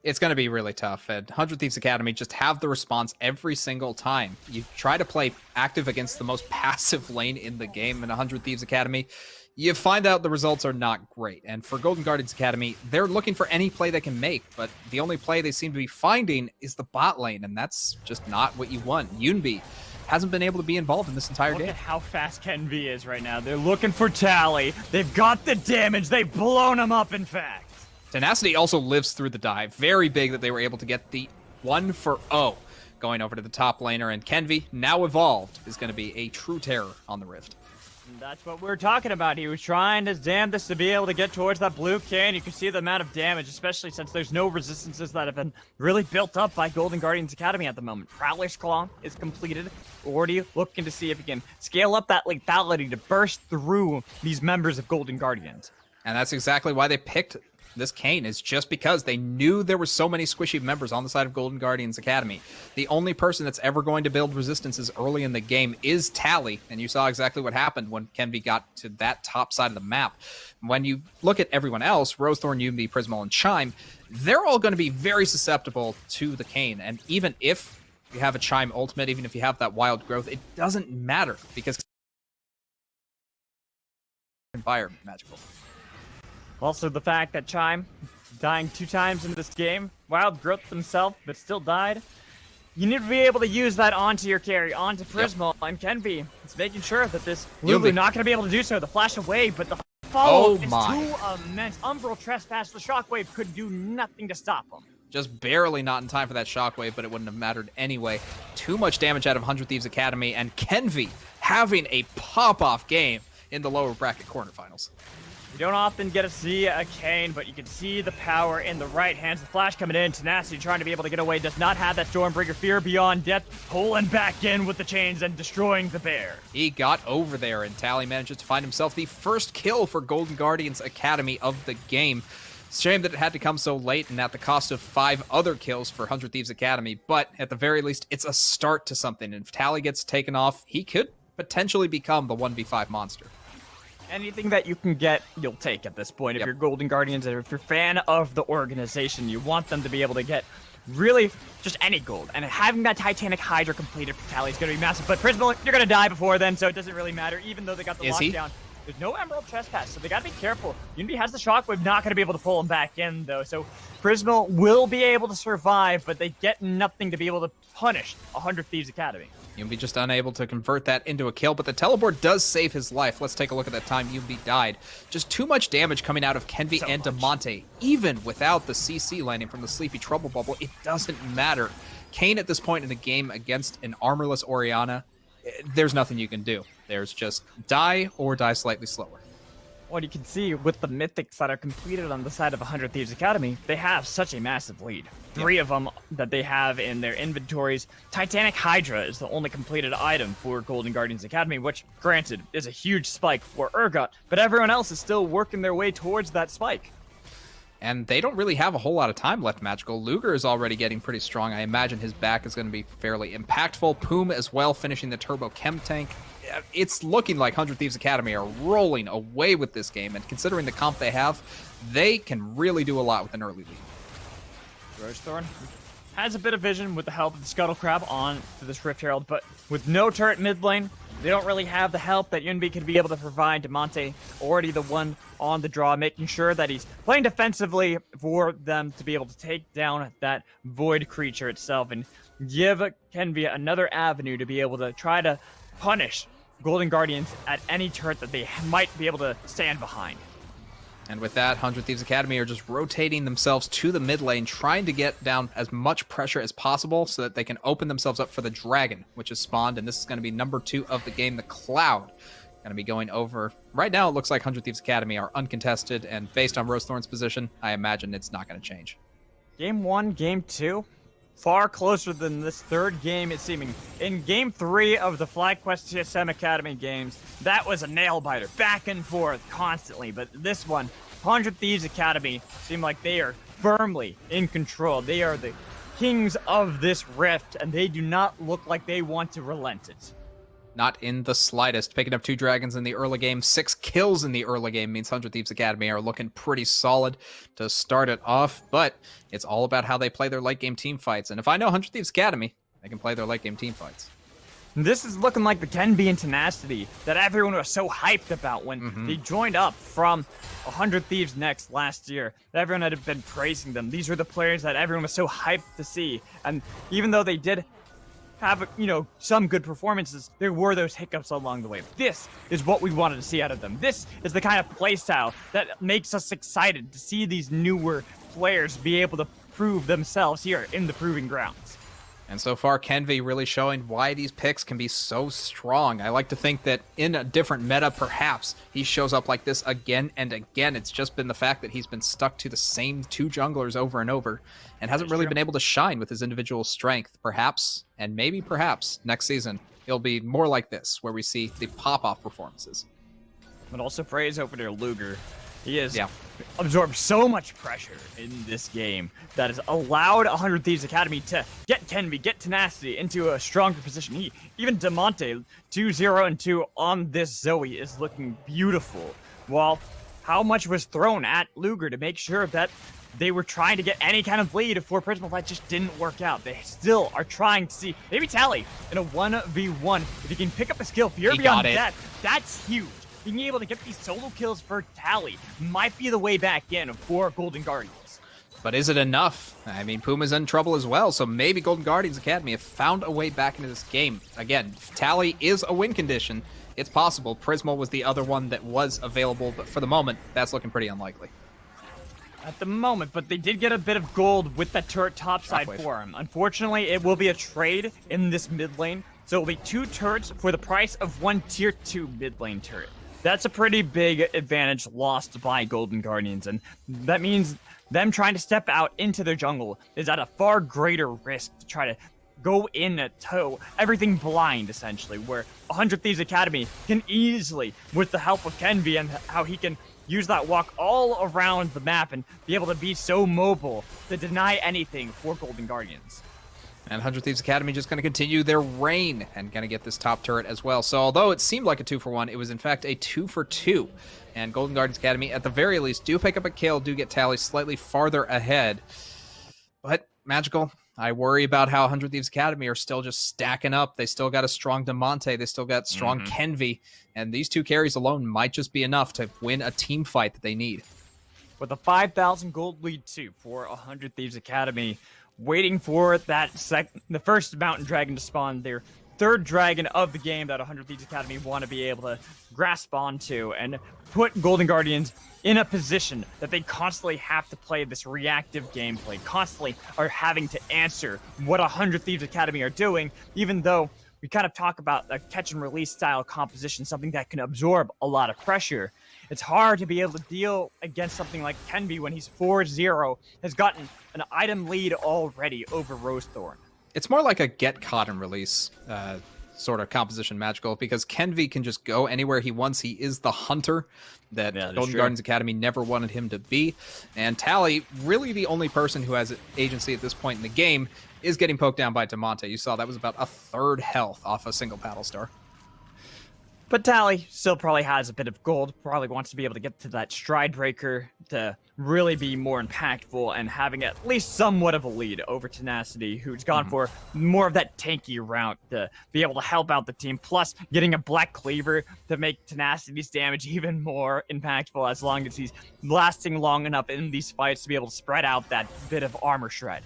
It's going to be really tough. At 100 Thieves Academy, just have the response every single time. You try to play active against the most passive lane in the game in 100 Thieves Academy, you find out the results are not great. And for Golden Guardians Academy, they're looking for any play they can make, but the only play they seem to be finding is the bot lane, and that's just not what you want. Yunbi hasn't been able to be involved in this entire Look game. at how fast Ken V is right now. They're looking for Tally. They've got the damage. They've blown him up, in fact. Tenacity also lives through the dive. Very big that they were able to get the 1-for-0 going over to the top laner, and Kenvi, now evolved, is going to be a true terror on the Rift. That's what we're talking about. He was trying his damnedest to be able to get towards that blue can. You can see the amount of damage, especially since there's no resistances that have been really built up by Golden Guardians Academy at the moment. Prowler's Claw is completed. Already looking to see if he can scale up that lethality to burst through these members of Golden Guardians. And that's exactly why they picked this Kayn, is just because they knew there were so many squishy members on the side of Golden Guardians Academy. The only person that's ever going to build resistances early in the game is Tally, and you saw exactly what happened when Kenvi got to that top side of the map. When you look at everyone else, Rosethorn, Yumi, Prismal, and Chime, they're all going to be very susceptible to the Kayn, and even if you have a Chime ultimate, even if you have that wild growth, it doesn't matter, because environment magical. Also, the fact that Chime, dying 2 times in this game, wild growth himself, but still died. You need to be able to use that onto your carry, onto Prismal, and Kenvi. It's making sure that this Lulu not going to be able to do so. The flash away, but the follow is too immense. Umbral Trespass, the Shockwave could do nothing to stop him. Just barely not in time for that Shockwave, but it wouldn't have mattered anyway. Too much damage out of 100 Thieves Academy, and Kenvi having a pop-off game in the lower bracket quarterfinals. You don't often get to see a Kayn, but you can see the power in the right hands. The flash coming in, Tenacity trying to be able to get away, does not have that Stormbreaker, Fear Beyond Death, pulling back in with the chains and destroying the bear. He got over there, and Tally manages to find himself the first kill for Golden Guardians Academy of the game. It's a shame that it had to come so late and at the cost of 5 other kills for 100 Thieves Academy, but at the very least, it's a start to something, and if Tally gets taken off, he could potentially become the 1v5 monster. Anything that you can get, you'll take at this point. If you're Golden Guardians, or if you're a fan of the organization, you want them to be able to get really just any gold. And having that Titanic Hydra completed for Tally is going to be massive. But Prismal, you're going to die before then, so it doesn't really matter, even though they got the lockdown. There's no Emerald Trespass, so they got to be careful. Unity has the Shockwave, not going to be able to pull him back in, though. So Prismal will be able to survive, but they get nothing to be able to punish 100 Thieves Academy. Yumbi just unable to convert that into a kill, but the teleport does save his life. Let's take a look at that time Yumbi died. Just too much damage coming out of Kenvi and Damonte. Even without the CC landing from the Sleepy Trouble Bubble, it doesn't matter. Kayn at this point in the game against an armorless Orianna, there's nothing you can do. There's just die or die slightly slower. Well, you can see with the mythics that are completed on the side of 100 Thieves Academy, they have such a massive lead. 3 of them that they have in their inventories. Titanic Hydra is the only completed item for Golden Guardians Academy, which, granted, is a huge spike for Urgot, but everyone else is still working their way towards that spike. And they don't really have a whole lot of time left, Magical. Luger is already getting pretty strong. I imagine his back is going to be fairly impactful. Poom as well, finishing the Turbo Chem Tank. It's looking like 100 Thieves Academy are rolling away with this game, and considering the comp they have, they can really do a lot with an early lead. Rosethorn has a bit of vision with the help of the Scuttle Crab on to this Rift Herald, but with no turret mid lane, they don't really have the help that Yunbi could be able to provide. Damonte already the one on the draw, making sure that he's playing defensively for them to be able to take down that Void creature itself and give Kenvi another avenue to be able to try to punish Golden Guardians at any turret that they might be able to stand behind. And with that, 100 Thieves Academy are just rotating themselves to the mid lane, trying to get down as much pressure as possible so that they can open themselves up for the dragon, which is spawned. And this is going to be number 2 of the game, the Cloud. Going to be going over. Right now, it looks like 100 Thieves Academy are uncontested, and based on Rosethorn's position, I imagine it's not going to change. Game 1, Game 2, far closer than this third game, it's seeming. In Game 3 of the FlyQuest TSM Academy games, that was a nail-biter, back and forth constantly. But this one, 100 Thieves Academy, seem like they are firmly in control. They are the kings of this rift, and they do not look like they want to relent it. Not in the slightest. Picking up 2 dragons in the early game, 6 kills in the early game means 100 Thieves Academy are looking pretty solid to start it off, but it's all about how they play their late game team fights. And if I know 100 Thieves Academy, they can play their late game team fights. This is looking like the Kenby and Tenacity that everyone was so hyped about when they joined up from 100 Thieves Next last year. Everyone had been praising them. These were the players that everyone was so hyped to see. And even though they did have, some good performances, there were those hiccups along the way. This is what we wanted to see out of them. This is the kind of playstyle that makes us excited to see these newer players be able to prove themselves here in the Proving Grounds. And so far, Kenvi really showing why these picks can be so strong. I like to think that in a different meta, perhaps, he shows up like this again and again. It's just been the fact that he's been stuck to the same 2 junglers over and over and hasn't really been able to shine with his individual strength. Perhaps, and maybe perhaps, next season, it'll be more like this, where we see the pop-off performances. But also praise over to Luger. He has absorbed so much pressure in this game that has allowed 100 Thieves Academy to get Kenby, get Tenacity into a stronger position. Even Demonte, 2-0 and 2 on this Zoe is looking beautiful. While how much was thrown at Luger to make sure that they were trying to get any kind of lead for Prismal, that just didn't work out. They still are trying to see maybe Tally in a 1v1. If he can pick up a skill, Fear Beyond Death, that's huge. Being able to get these solo kills for Tally might be the way back in for Golden Guardians. But is it enough? I mean, Puma's in trouble as well, so maybe Golden Guardians Academy have found a way back into this game. Again, Tally is a win condition. It's possible. Prismal was the other one that was available, but for the moment, that's looking pretty unlikely. At the moment, but they did get a bit of gold with that turret topside for him. Unfortunately, it will be a trade in this mid lane, so it will be 2 turrets for the price of 1 tier 2 mid lane turret. That's a pretty big advantage lost by Golden Guardians, and that means them trying to step out into their jungle is at a far greater risk to try to go in to everything blind, essentially, where 100 Thieves Academy can easily, with the help of Kenby and how he can use that walk all around the map and be able to be so mobile to deny anything for Golden Guardians. And 100 Thieves Academy just going to continue their reign and going to get this top turret as well. So although it seemed like a 2-for-1, it was in fact a 2-for-2. And Golden Guardians Academy, at the very least, do pick up a kill, do get Tally slightly farther ahead. But Magical, I worry about how 100 Thieves Academy are still just stacking up. They still got a strong Demonte. They still got strong Kenvi. And these 2 carries alone might just be enough to win a team fight that they need. With a 5,000 gold lead too for 100 Thieves Academy, waiting for the first mountain dragon to spawn, their 3rd dragon of the game that 100 Thieves Academy want to be able to grasp onto and put Golden Guardians in a position that they constantly have to play this reactive gameplay, constantly are having to answer what 100 Thieves Academy are doing, even though we kind of talk about a catch and release style composition, something that can absorb a lot of pressure. It's hard to be able to deal against something like Kenby when he's 4-0, has gotten an item lead already over Rosethorn. It's more like a get caught and release sort of composition Magical, because Kenvi can just go anywhere he wants. He is the hunter that Golden Guardians Academy never wanted him to be. And Tally, really the only person who has agency at this point in the game, is getting poked down by Demonte. You saw that was about a 1/3 health off a single paddle star. But Tally still probably has a bit of gold, probably wants to be able to get to that stride breaker to really be more impactful and having at least somewhat of a lead over Tenacity, who's gone for more of that tanky route to be able to help out the team, plus getting a Black Cleaver to make Tenacity's damage even more impactful as long as he's lasting long enough in these fights to be able to spread out that bit of armor shred.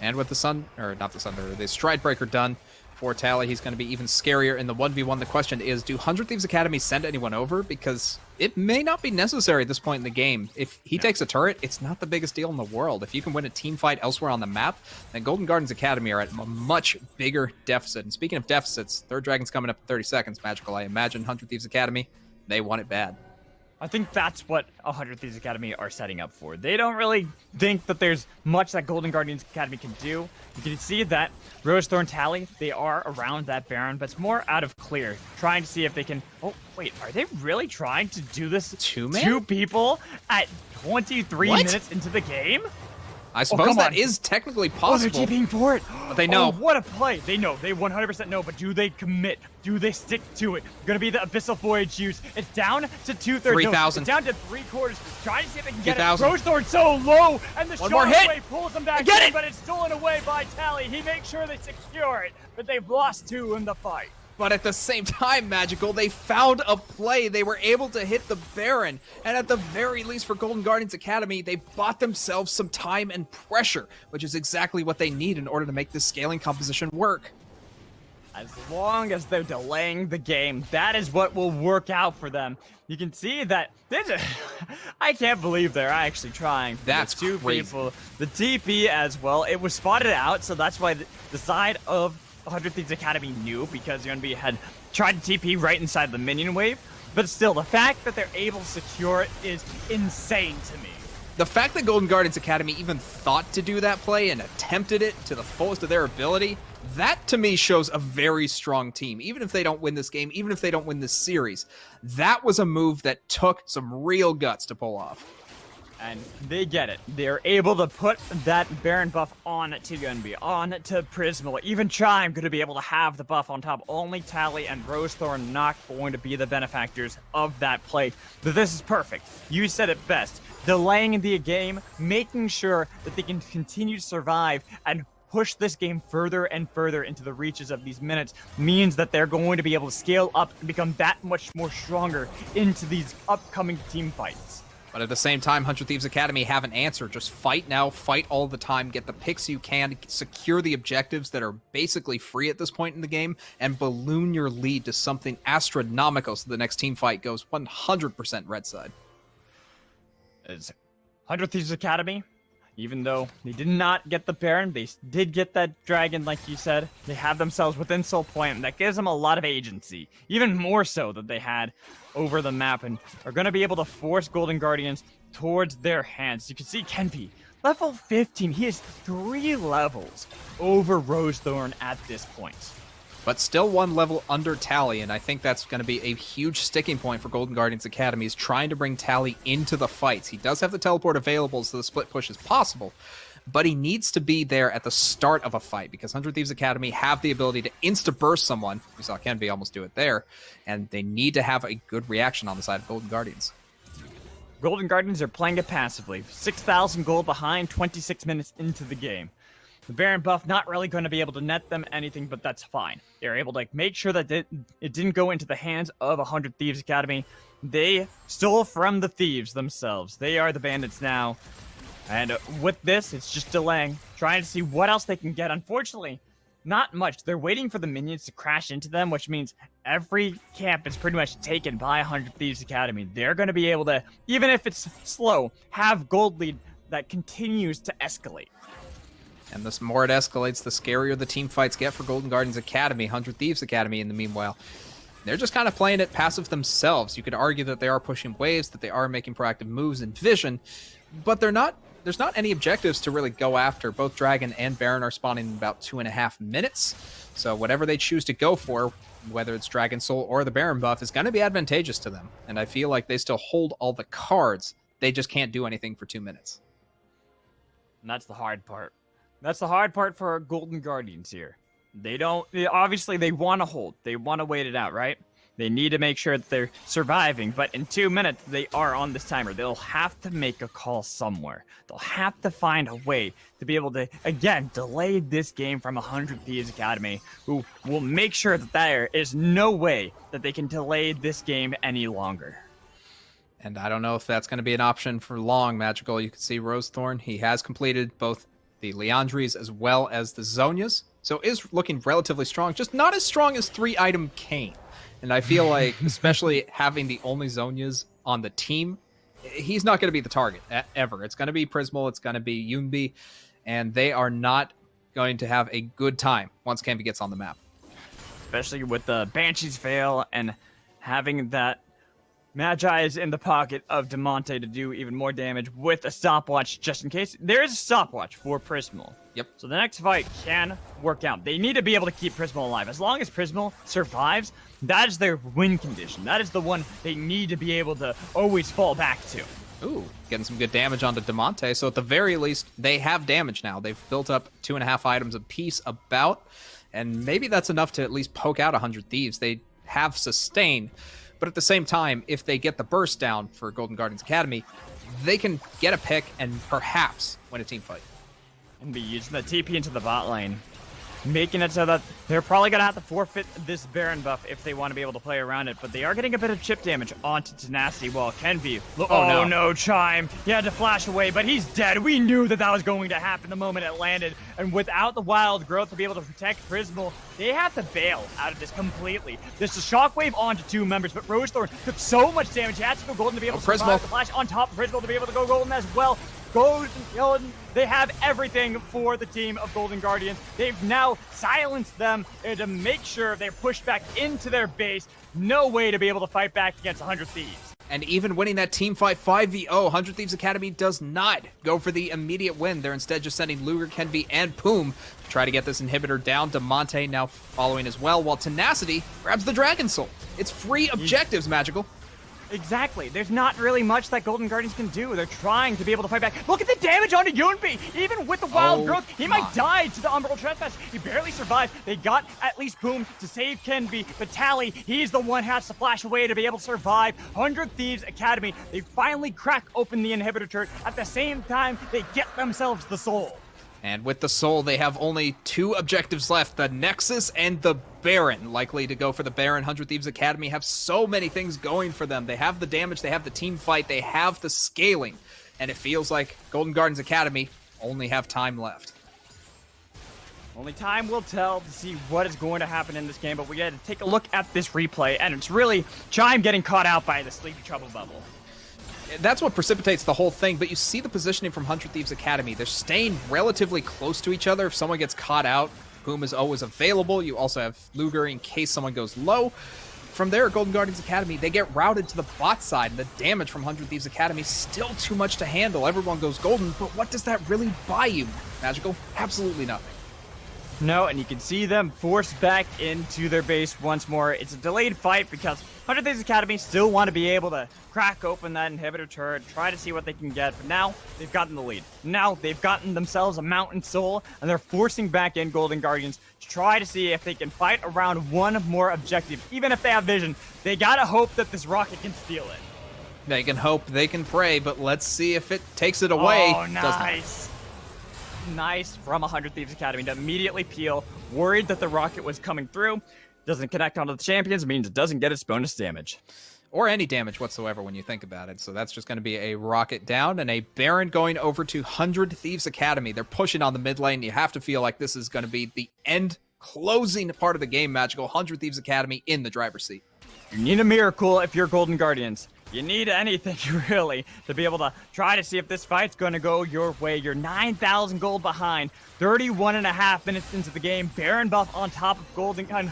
And with the the Stride Breaker done, For Tally, he's going to be even scarier in the 1v1. The question is, do 100 Thieves Academy send anyone over? Because it may not be necessary at this point in the game. If he takes a turret, it's not the biggest deal in the world. If you can win a team fight elsewhere on the map, then Golden Gardens Academy are at a much bigger deficit. And speaking of deficits, Third Dragon's coming up in 30 seconds, Magical. I imagine 100 Thieves Academy, they want it bad. I think that's what 100 Thieves Academy are setting up for. They don't really think that there's much that Golden Guardians Academy can do. You can see that Rose Thorn Tally, they are around that Baron, but it's more out of clear, trying to see if they can... Oh, wait, are they really trying to do this? Two people at 23 minutes into the game? I suppose that is technically possible. Oh, they're TPing for it. But they know. Oh, what a play. They know. They 100% know, but do they commit? Do they stick to it? Going to be the Abyssal Voyage use. It's down to 2/3. 3,000. It's down to 3/4. Trying to see if they can get 2,000. it. Rose Thorn so low, and the One more shot hit. away pulls them back Get in, it. but it's stolen away by Tally. He makes sure they secure it, but they've lost 2 in the fight. But at the same time, Magical, they found a play. They were able to hit the Baron. And at the very least for Golden Guardians Academy, they bought themselves some time and pressure, which is exactly what they need in order to make this scaling composition work. As long as they're delaying the game, that is what will work out for them. You can see that I can't believe they're actually trying. That's two crazy. people. The TP as well. It was spotted out, so that's why the side of 100 Thieves Academy knew, because Yunbi had tried to TP right inside the minion wave. But still, the fact that they're able to secure it is insane to me. The fact that Golden Guardians Academy even thought to do that play and attempted it to the fullest of their ability, that to me shows a very strong team. Even if they don't win this game, even if they don't win this series, that was a move that took some real guts to pull off. And they get it. They're able to put that Baron buff on to Yunbi, on to Prismal. Even Chime going to be able to have the buff on top. Only Tally and Rosethorn not going to be the benefactors of that play. But this is perfect. You said it best. Delaying the game, making sure that they can continue to survive and push this game further and further into the reaches of these minutes means that they're going to be able to scale up and become that much more stronger into these upcoming team fights. But at the same time, 100 Thieves Academy have an answer. Just fight now, fight all the time, get the picks you can, secure the objectives that are basically free at this point in the game, and balloon your lead to something astronomical so the next team fight goes 100% red side. As 100 Thieves Academy, even though they did not get the Baron, they did get that dragon, like you said. They have themselves within Soul Point, and that gives them a lot of agency, even more so than they had over the map, and are going to be able to force Golden Guardians towards their hands. You can see Kenpy, level 15. He is 3 levels over Rosethorn at this point. But still 1 level under Tally, and I think that's going to be a huge sticking point for Golden Guardians Academy, is trying to bring Tally into the fights. He does have the teleport available, so the split push is possible, but he needs to be there at the start of a fight, because 100 Thieves Academy have the ability to insta-burst someone. We saw Kenby almost do it there, and they need to have a good reaction on the side of Golden Guardians. Golden Guardians are playing it passively. 6,000 gold behind, 26 minutes into the game. The Baron buff not really going to be able to net them anything, but that's fine. They're able to make sure that it didn't go into the hands of 100 Thieves Academy. They stole from the thieves themselves. They are the bandits now. And with this, it's just delaying, trying to see what else they can get. Unfortunately, not much. They're waiting for the minions to crash into them, which means every camp is pretty much taken by 100 Thieves Academy. They're going to be able to, even if it's slow, have gold lead that continues to escalate. And the more it escalates, the scarier the team fights get for Golden Guardians Academy. 100 Thieves Academy, in the meanwhile, they're just kind of playing it passive themselves. You could argue that they are pushing waves, that they are making proactive moves in vision, but there's not any objectives to really go after. Both Dragon and Baron are spawning in about 2.5 minutes, so whatever they choose to go for, whether it's Dragon Soul or the Baron buff, is going to be advantageous to them. And I feel like they still hold all the cards. They just can't do anything for 2 minutes. And that's the hard part. That's the hard part for our Golden Guardians here. Obviously they want to hold. They want to wait it out, right? They need to make sure that they're surviving, but in 2 minutes, they are on this timer. They'll have to make a call somewhere. They'll have to find a way to be able to, again, delay this game from 100 Thieves Academy, who will make sure that there is no way that they can delay this game any longer. And I don't know if that's going to be an option for long, Magical. You can see Rosethorn. He has completed both the Leandries as well as the Zonias. So is looking relatively strong, just not as strong as 3-item Kane. And I feel like, especially having the only Zhonya's on the team, he's not going to be the target ever. It's going to be Prismal, it's going to be Yunbi, and they are not going to have a good time once Canby gets on the map. Especially with the Banshee's fail and having that Magi's in the pocket of Demonte to do even more damage with a stopwatch just in case. There is a stopwatch for Prismal. Yep. So the next fight can work out. They need to be able to keep Prismal alive. As long as Prismal survives, that is their win condition. That is the one they need to be able to always fall back to. Ooh, getting some good damage onto Demonte. So at the very least, they have damage now. They've built up 2.5 items apiece about, and maybe that's enough to at least poke out 100 Thieves. They have sustain. But at the same time, if they get the burst down for Golden Guardians Academy, they can get a pick and perhaps win a team fight. And be using the TP into the bot lane, making it so that they're probably going to have to forfeit this Baron buff if they want to be able to play around it. But they are getting a bit of chip damage onto Tenacity while Kenby. Oh no, Chime. He had to flash away, but he's dead. We knew that that was going to happen the moment it landed. And without the wild growth to be able to protect Prismal, they have to bail out of this completely. There's a shockwave onto 2 members, but Rosethorn took so much damage. He had to go golden to be able to survive the flash on top of Prismal to be able to go golden as well. Golden, they have everything for the team of Golden Guardians. They've now silenced them to make sure they're pushed back into their base. No way to be able to fight back against 100 Thieves. And even winning that team fight 5v0, 100 Thieves Academy does not go for the immediate win. They're instead just sending Luger, Kenby, and Poom to try to get this inhibitor down. Demonte now following as well, while Tenacity grabs the Dragon Soul. It's free objectives, Magical. Exactly. There's not really much that Golden Guardians can do. They're trying to be able to fight back. Look at the damage onto Yunbi. Even with the wild growth, he might die to the Umbral Trespass. He barely survived. They got at least Boom to save Kenby. But Tally, he's the one who has to flash away to be able to survive. 100 Thieves Academy, they finally crack open the inhibitor turret. At the same time, they get themselves the soul. And with the soul, they have only 2 objectives left, the Nexus and the Baron. Likely to go for the Baron. 100 Thieves Academy have so many things going for them. They have the damage, they have the team fight, they have the scaling. And it feels like Golden Guardians Academy only have time left. Only time will tell to see what is going to happen in this game, but we got to take a look at this replay, and it's really Chime getting caught out by the Sleepy Trouble bubble. That's what precipitates the whole thing, but you see the positioning from 100 Thieves Academy. They're staying relatively close to each other. If someone gets caught out, Boom is always available. You also have Luger in case someone goes low. From there, Golden Guardians Academy, they get routed to the bot side, and the damage from 100 Thieves Academy is still too much to handle. Everyone goes golden, but what does that really buy you, Magical? Absolutely nothing. No, and you can see them forced back into their base once more. It's a delayed fight because 100 Thieves Academy still want to be able to crack open that inhibitor turret, try to see what they can get, but now they've gotten the lead. Now they've gotten themselves a Mountain Soul, and they're forcing back in Golden Guardians to try to see if they can fight around one more objective. Even if they have vision, they gotta hope that this rocket can steal it. They can hope, they can pray, but let's see if it takes it away. Oh, nice. Nice from 100 Thieves Academy to immediately peel, worried that the rocket was coming through. Doesn't connect onto the champions, means it doesn't get its bonus damage. Or any damage whatsoever when you think about it. So that's just going to be a rocket down and a Baron going over to 100 Thieves Academy. They're pushing on the mid lane. You have to feel like this is going to be the end closing part of the game, Magical. 100 Thieves Academy in the driver's seat. You need a miracle if you're Golden Guardians. You need anything, really, to be able to try to see if this fight's going to go your way. You're 9,000 gold behind, 31 and a half minutes into the game. Baron buff on top of Golden Guardians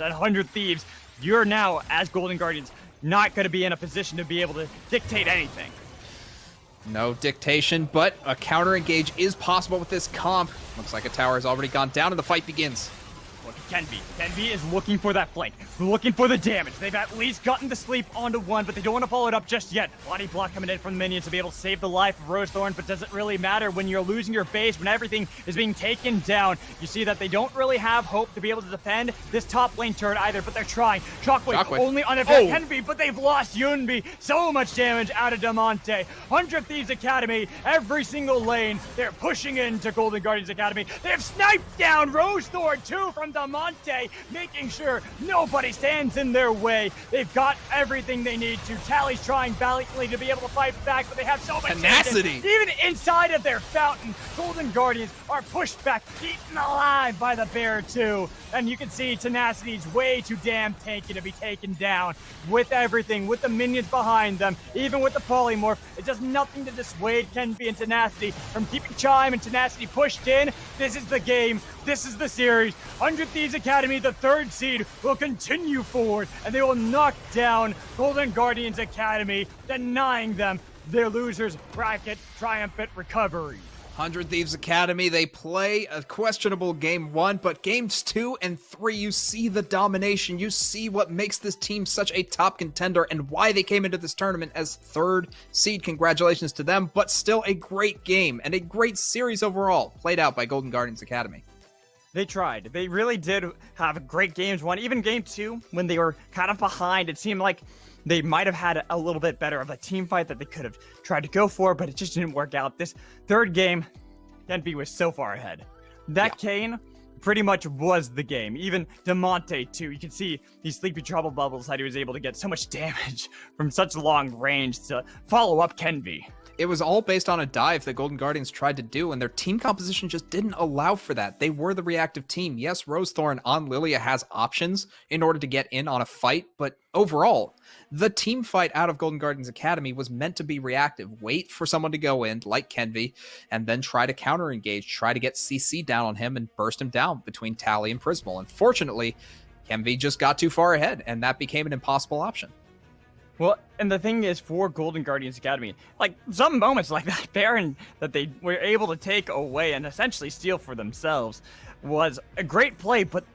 and 100 Thieves. You're now, as Golden Guardians, not going to be in a position to be able to dictate anything. No dictation, but a counter engage is possible with this comp. Looks like a tower has already gone down and the fight begins. Look, Kenby is looking for that flank, looking for the damage. They've at least gotten to sleep onto one, but they don't want to follow it up just yet. Body block coming in from the minions to be able to save the life of Rosethorn, but does it really matter when you're losing your base, when everything is being taken down? You see that they don't really have hope to be able to defend this top lane turret either, but they're trying. Shockwave only on Kenby, but they've lost Yunbi. So much damage out of Demonte. 100 Thieves Academy, every single lane, they're pushing into Golden Guardians Academy. They have sniped down Rosethorn too from Damonte, making sure nobody stands in their way. They've got everything they need to. Tally's trying valiantly to be able to fight back, but they have so much tenacity. Even inside of their fountain, Golden Guardians are pushed back, eaten alive by the Bear 2. And you can see Tenacity's way too damn tanky to be taken down. With everything, with the minions behind them, even with the polymorph, it does nothing to dissuade Kenvi and Tenacity from keeping Chime and Tenacity pushed in. This is the game. This is the series. 100 Thieves Academy, the 3rd seed, will continue forward, and they will knock down Golden Guardians Academy, denying them their losers bracket triumphant recovery. 100 Thieves Academy, they play a questionable game 1, but games 2 and 3, you see the domination. You see what makes this team such a top contender and why they came into this tournament as 3rd seed. Congratulations to them, but still a great game and a great series overall, played out by Golden Guardians Academy. They tried. They really did have great games 1. Even game 2, when they were kind of behind, it seemed like they might have had a little bit better of a team fight that they could have tried to go for, but it just didn't work out. This 3rd game, Kenvi was so far ahead. That Kane pretty much was the game. Even Damonte, too. You can see these Sleepy Trouble bubbles that he was able to get so much damage from such long range to follow up Kenvi. It was all based on a dive that Golden Guardians tried to do, and their team composition just didn't allow for that. They were the reactive team. Yes, Rosethorn on Lilia has options in order to get in on a fight, but overall, the team fight out of Golden Guardians Academy was meant to be reactive. Wait for someone to go in, like Kenvi, and then try to counter-engage, try to get CC down on him and burst him down between Tally and Prismal. Unfortunately, Kenvi just got too far ahead, and that became an impossible option. Well, and the thing is, for Golden Guardians Academy, like, some moments like that Baron that they were able to take away and essentially steal for themselves was a great play, but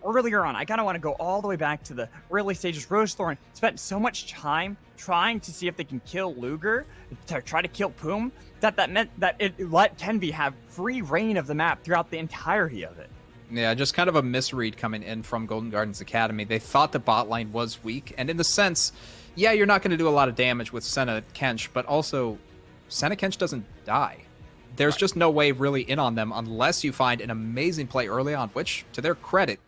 earlier on, I kind of want to go all the way back to the early stages. Rosethorn spent so much time trying to see if they can kill Luger, to try to kill Poom, that meant that it let Kenvi have free reign of the map throughout the entirety of it. Yeah, just kind of a misread coming in from Golden Guardians Academy. They thought the bot lane was weak, and in the sense, yeah, you're not going to do a lot of damage with Senna Kench, but also Senna Kench doesn't die. There's just no way really in on them unless you find an amazing play early on, which, to their credit,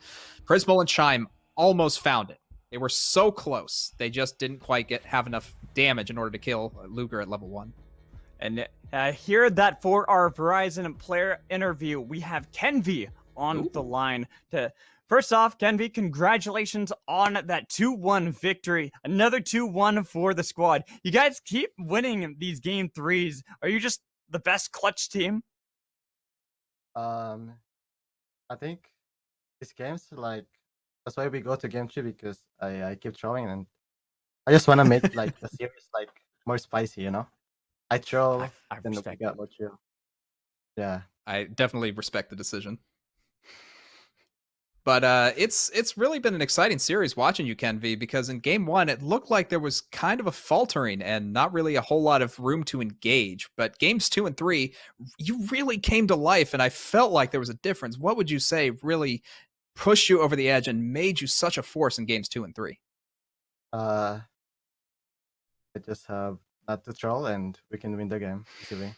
Prismal and Chime almost found it. They were so close. They just didn't quite have enough damage in order to kill Luger at level 1. And here that for our Verizon player interview, we have Kenvi on the line to... First off, Kenvi, congratulations on that 2-1 victory. Another 2-1 for the squad. You guys keep winning these game 3s. Are you just the best clutch team? I think these games, like, that's why we go to game 3, because I keep throwing, and I just want to make like the series like more spicy, you know? I throw, then we got more chill. Yeah. I definitely respect the decision. But it's really been an exciting series watching you, Kenvi, because in game 1, it looked like there was kind of a faltering and not really a whole lot of room to engage. But games 2 and 3, you really came to life, and I felt like there was a difference. What would you say really pushed you over the edge and made you such a force in games 2 and 3? I just have not to troll, and we can win the game easily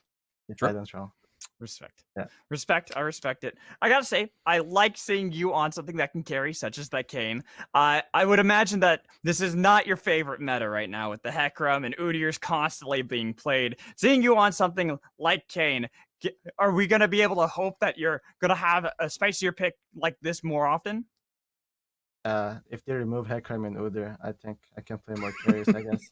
if I don't troll. Respect. Yeah. Respect. I respect it. I gotta say, I like seeing you on something that can carry, such as that Kane. I would imagine that this is not your favorite meta right now with the Hecarim and Udyrs constantly being played. Seeing you on something like Kane, are we gonna be able to hope that you're gonna have a spicier pick like this more often? If they remove Hecarim and Udyr, I think I can play more carries, I guess.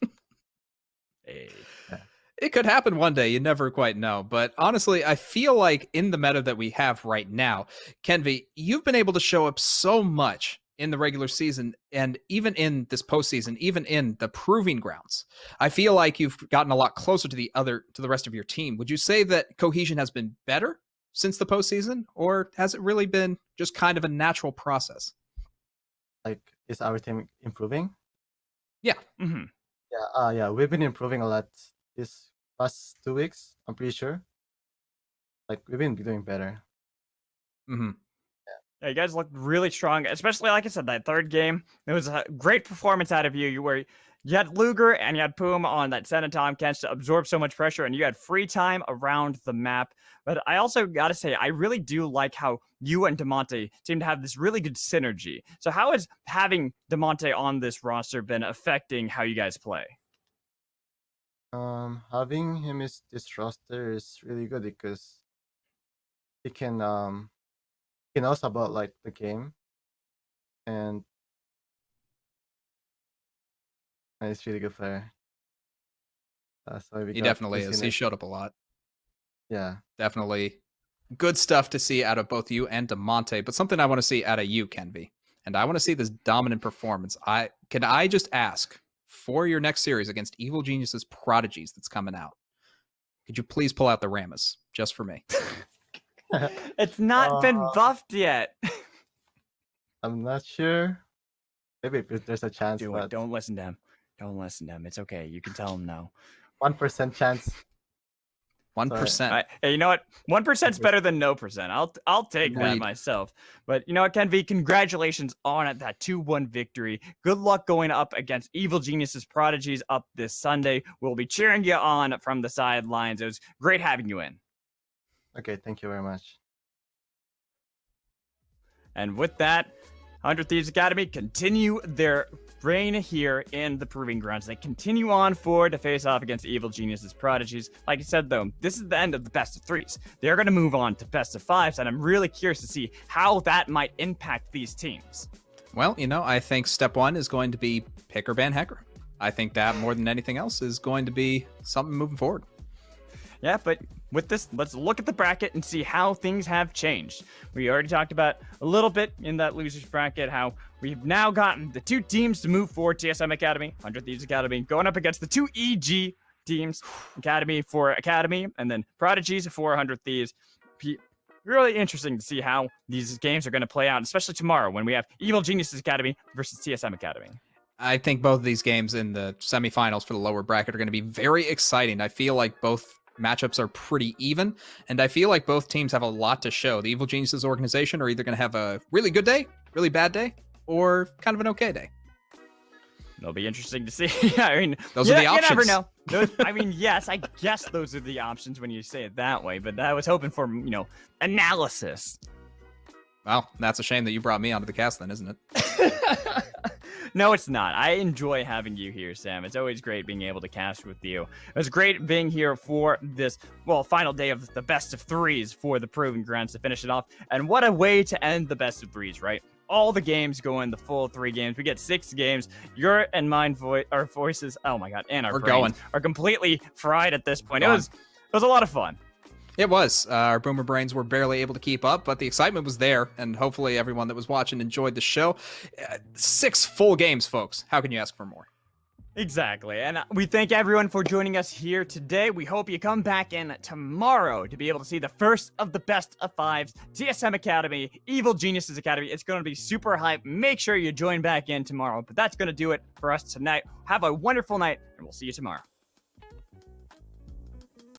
Hey. Yeah. It could happen one day. You never quite know. But honestly, I feel like in the meta that we have right now, Kenvi, you've been able to show up so much in the regular season and even in this postseason, even in the Proving Grounds. I feel like you've gotten a lot closer to the rest of your team. Would you say that cohesion has been better since the postseason, or has it really been just kind of a natural process? Like, is our team improving? Yeah. Mm-hmm. Yeah, we've been improving a lot this past 2 weeks, I'm pretty sure. Like, we've been doing better. Mm-hmm. Yeah, you guys looked really strong, especially, like I said, that third game. It was a great performance out of you where You had Luger and you had Poom on that Sen and Tom Kents to absorb so much pressure, and you had free time around the map. But I also got to say, I really do like how you and DeMonte seem to have this really good synergy. So how has having DeMonte on this roster been affecting how you guys play? Having him is this roster is really good because he can he knows about like the game, and he's really good player. That's why we He got definitely this is. He unit. showed up a lot. Yeah. Definitely good stuff to see out of both you and DeMonte, but something I want to see out of you, Kenvi. And I want to see this dominant performance. I just ask for your next series against Evil Genius's Prodigies that's coming out. Could you please pull out the Ramus just for me? It's not been Uh, buffed yet. I'm not sure. Maybe if there's a chance, Do it. but Don't listen to him. Don't listen to him. It's okay. You can tell him no. 1% chance. 1%. Hey, you know what? 1%'s better than no percent. I'll take that Agreed. myself. But you know what, Ken V? Congratulations on that 2-1 victory. Good luck going up against Evil Genius's Prodigies up this Sunday. We'll be cheering you on from the sidelines. It was great having you in. Okay, thank you very much. And with that, 100 Thieves Academy continue their reign here in the Proving Grounds. They continue on forward to face off against Evil Genius's Prodigies. Like I said, though, this is the end of the best of threes. They're going to move on to best of fives, and I'm really curious to see how that might impact these teams. Well, I think step one is going to be pick or ban Hecker. I think that more than anything else is going to be something moving forward. Yeah, but with this, let's look at the bracket and see how things have changed. We already talked about a little bit in that losers bracket how we've now gotten the two teams to move forward. TSM Academy, 100 Thieves Academy, going up against the two EG teams, Academy for Academy, and then Prodigies for 100 Thieves. Really interesting to see how these games are going to play out, especially tomorrow when we have Evil Geniuses Academy versus TSM Academy. I think both of these games in the semifinals for the lower bracket are going to be very exciting. I feel like both matchups are pretty even, and I feel like both teams have a lot to show. The Evil Geniuses organization are either going to have a really good day, really bad day, or kind of an okay day. It'll be interesting to see. I mean, those are the options. You never know. I mean, yes, I guess those are the options when you say it that way, but I was hoping for, analysis. Well, that's a shame that you brought me onto the cast then, isn't it? No, it's not. I enjoy having you here, Sam. It's always great being able to cast with you. It was great being here for this, final day of the best of threes for the Proving Grounds to finish it off. And what a way to end the best of threes, right? All the games go in the full 3 games. We get 6 games. Your and mine our voices, oh my God, and our brains are completely fried at this point. It was a lot of fun. It was. Our boomer brains were barely able to keep up, but the excitement was there, and hopefully everyone that was watching enjoyed the show. 6 full games, folks. How can you ask for more? Exactly. And we thank everyone for joining us here today. We hope you come back in tomorrow to be able to see the first of the best of 5s, TSM Academy, Evil Geniuses Academy. It's going to be super hype. Make sure you join back in tomorrow. But that's going to do it for us tonight. Have a wonderful night, and we'll see you tomorrow.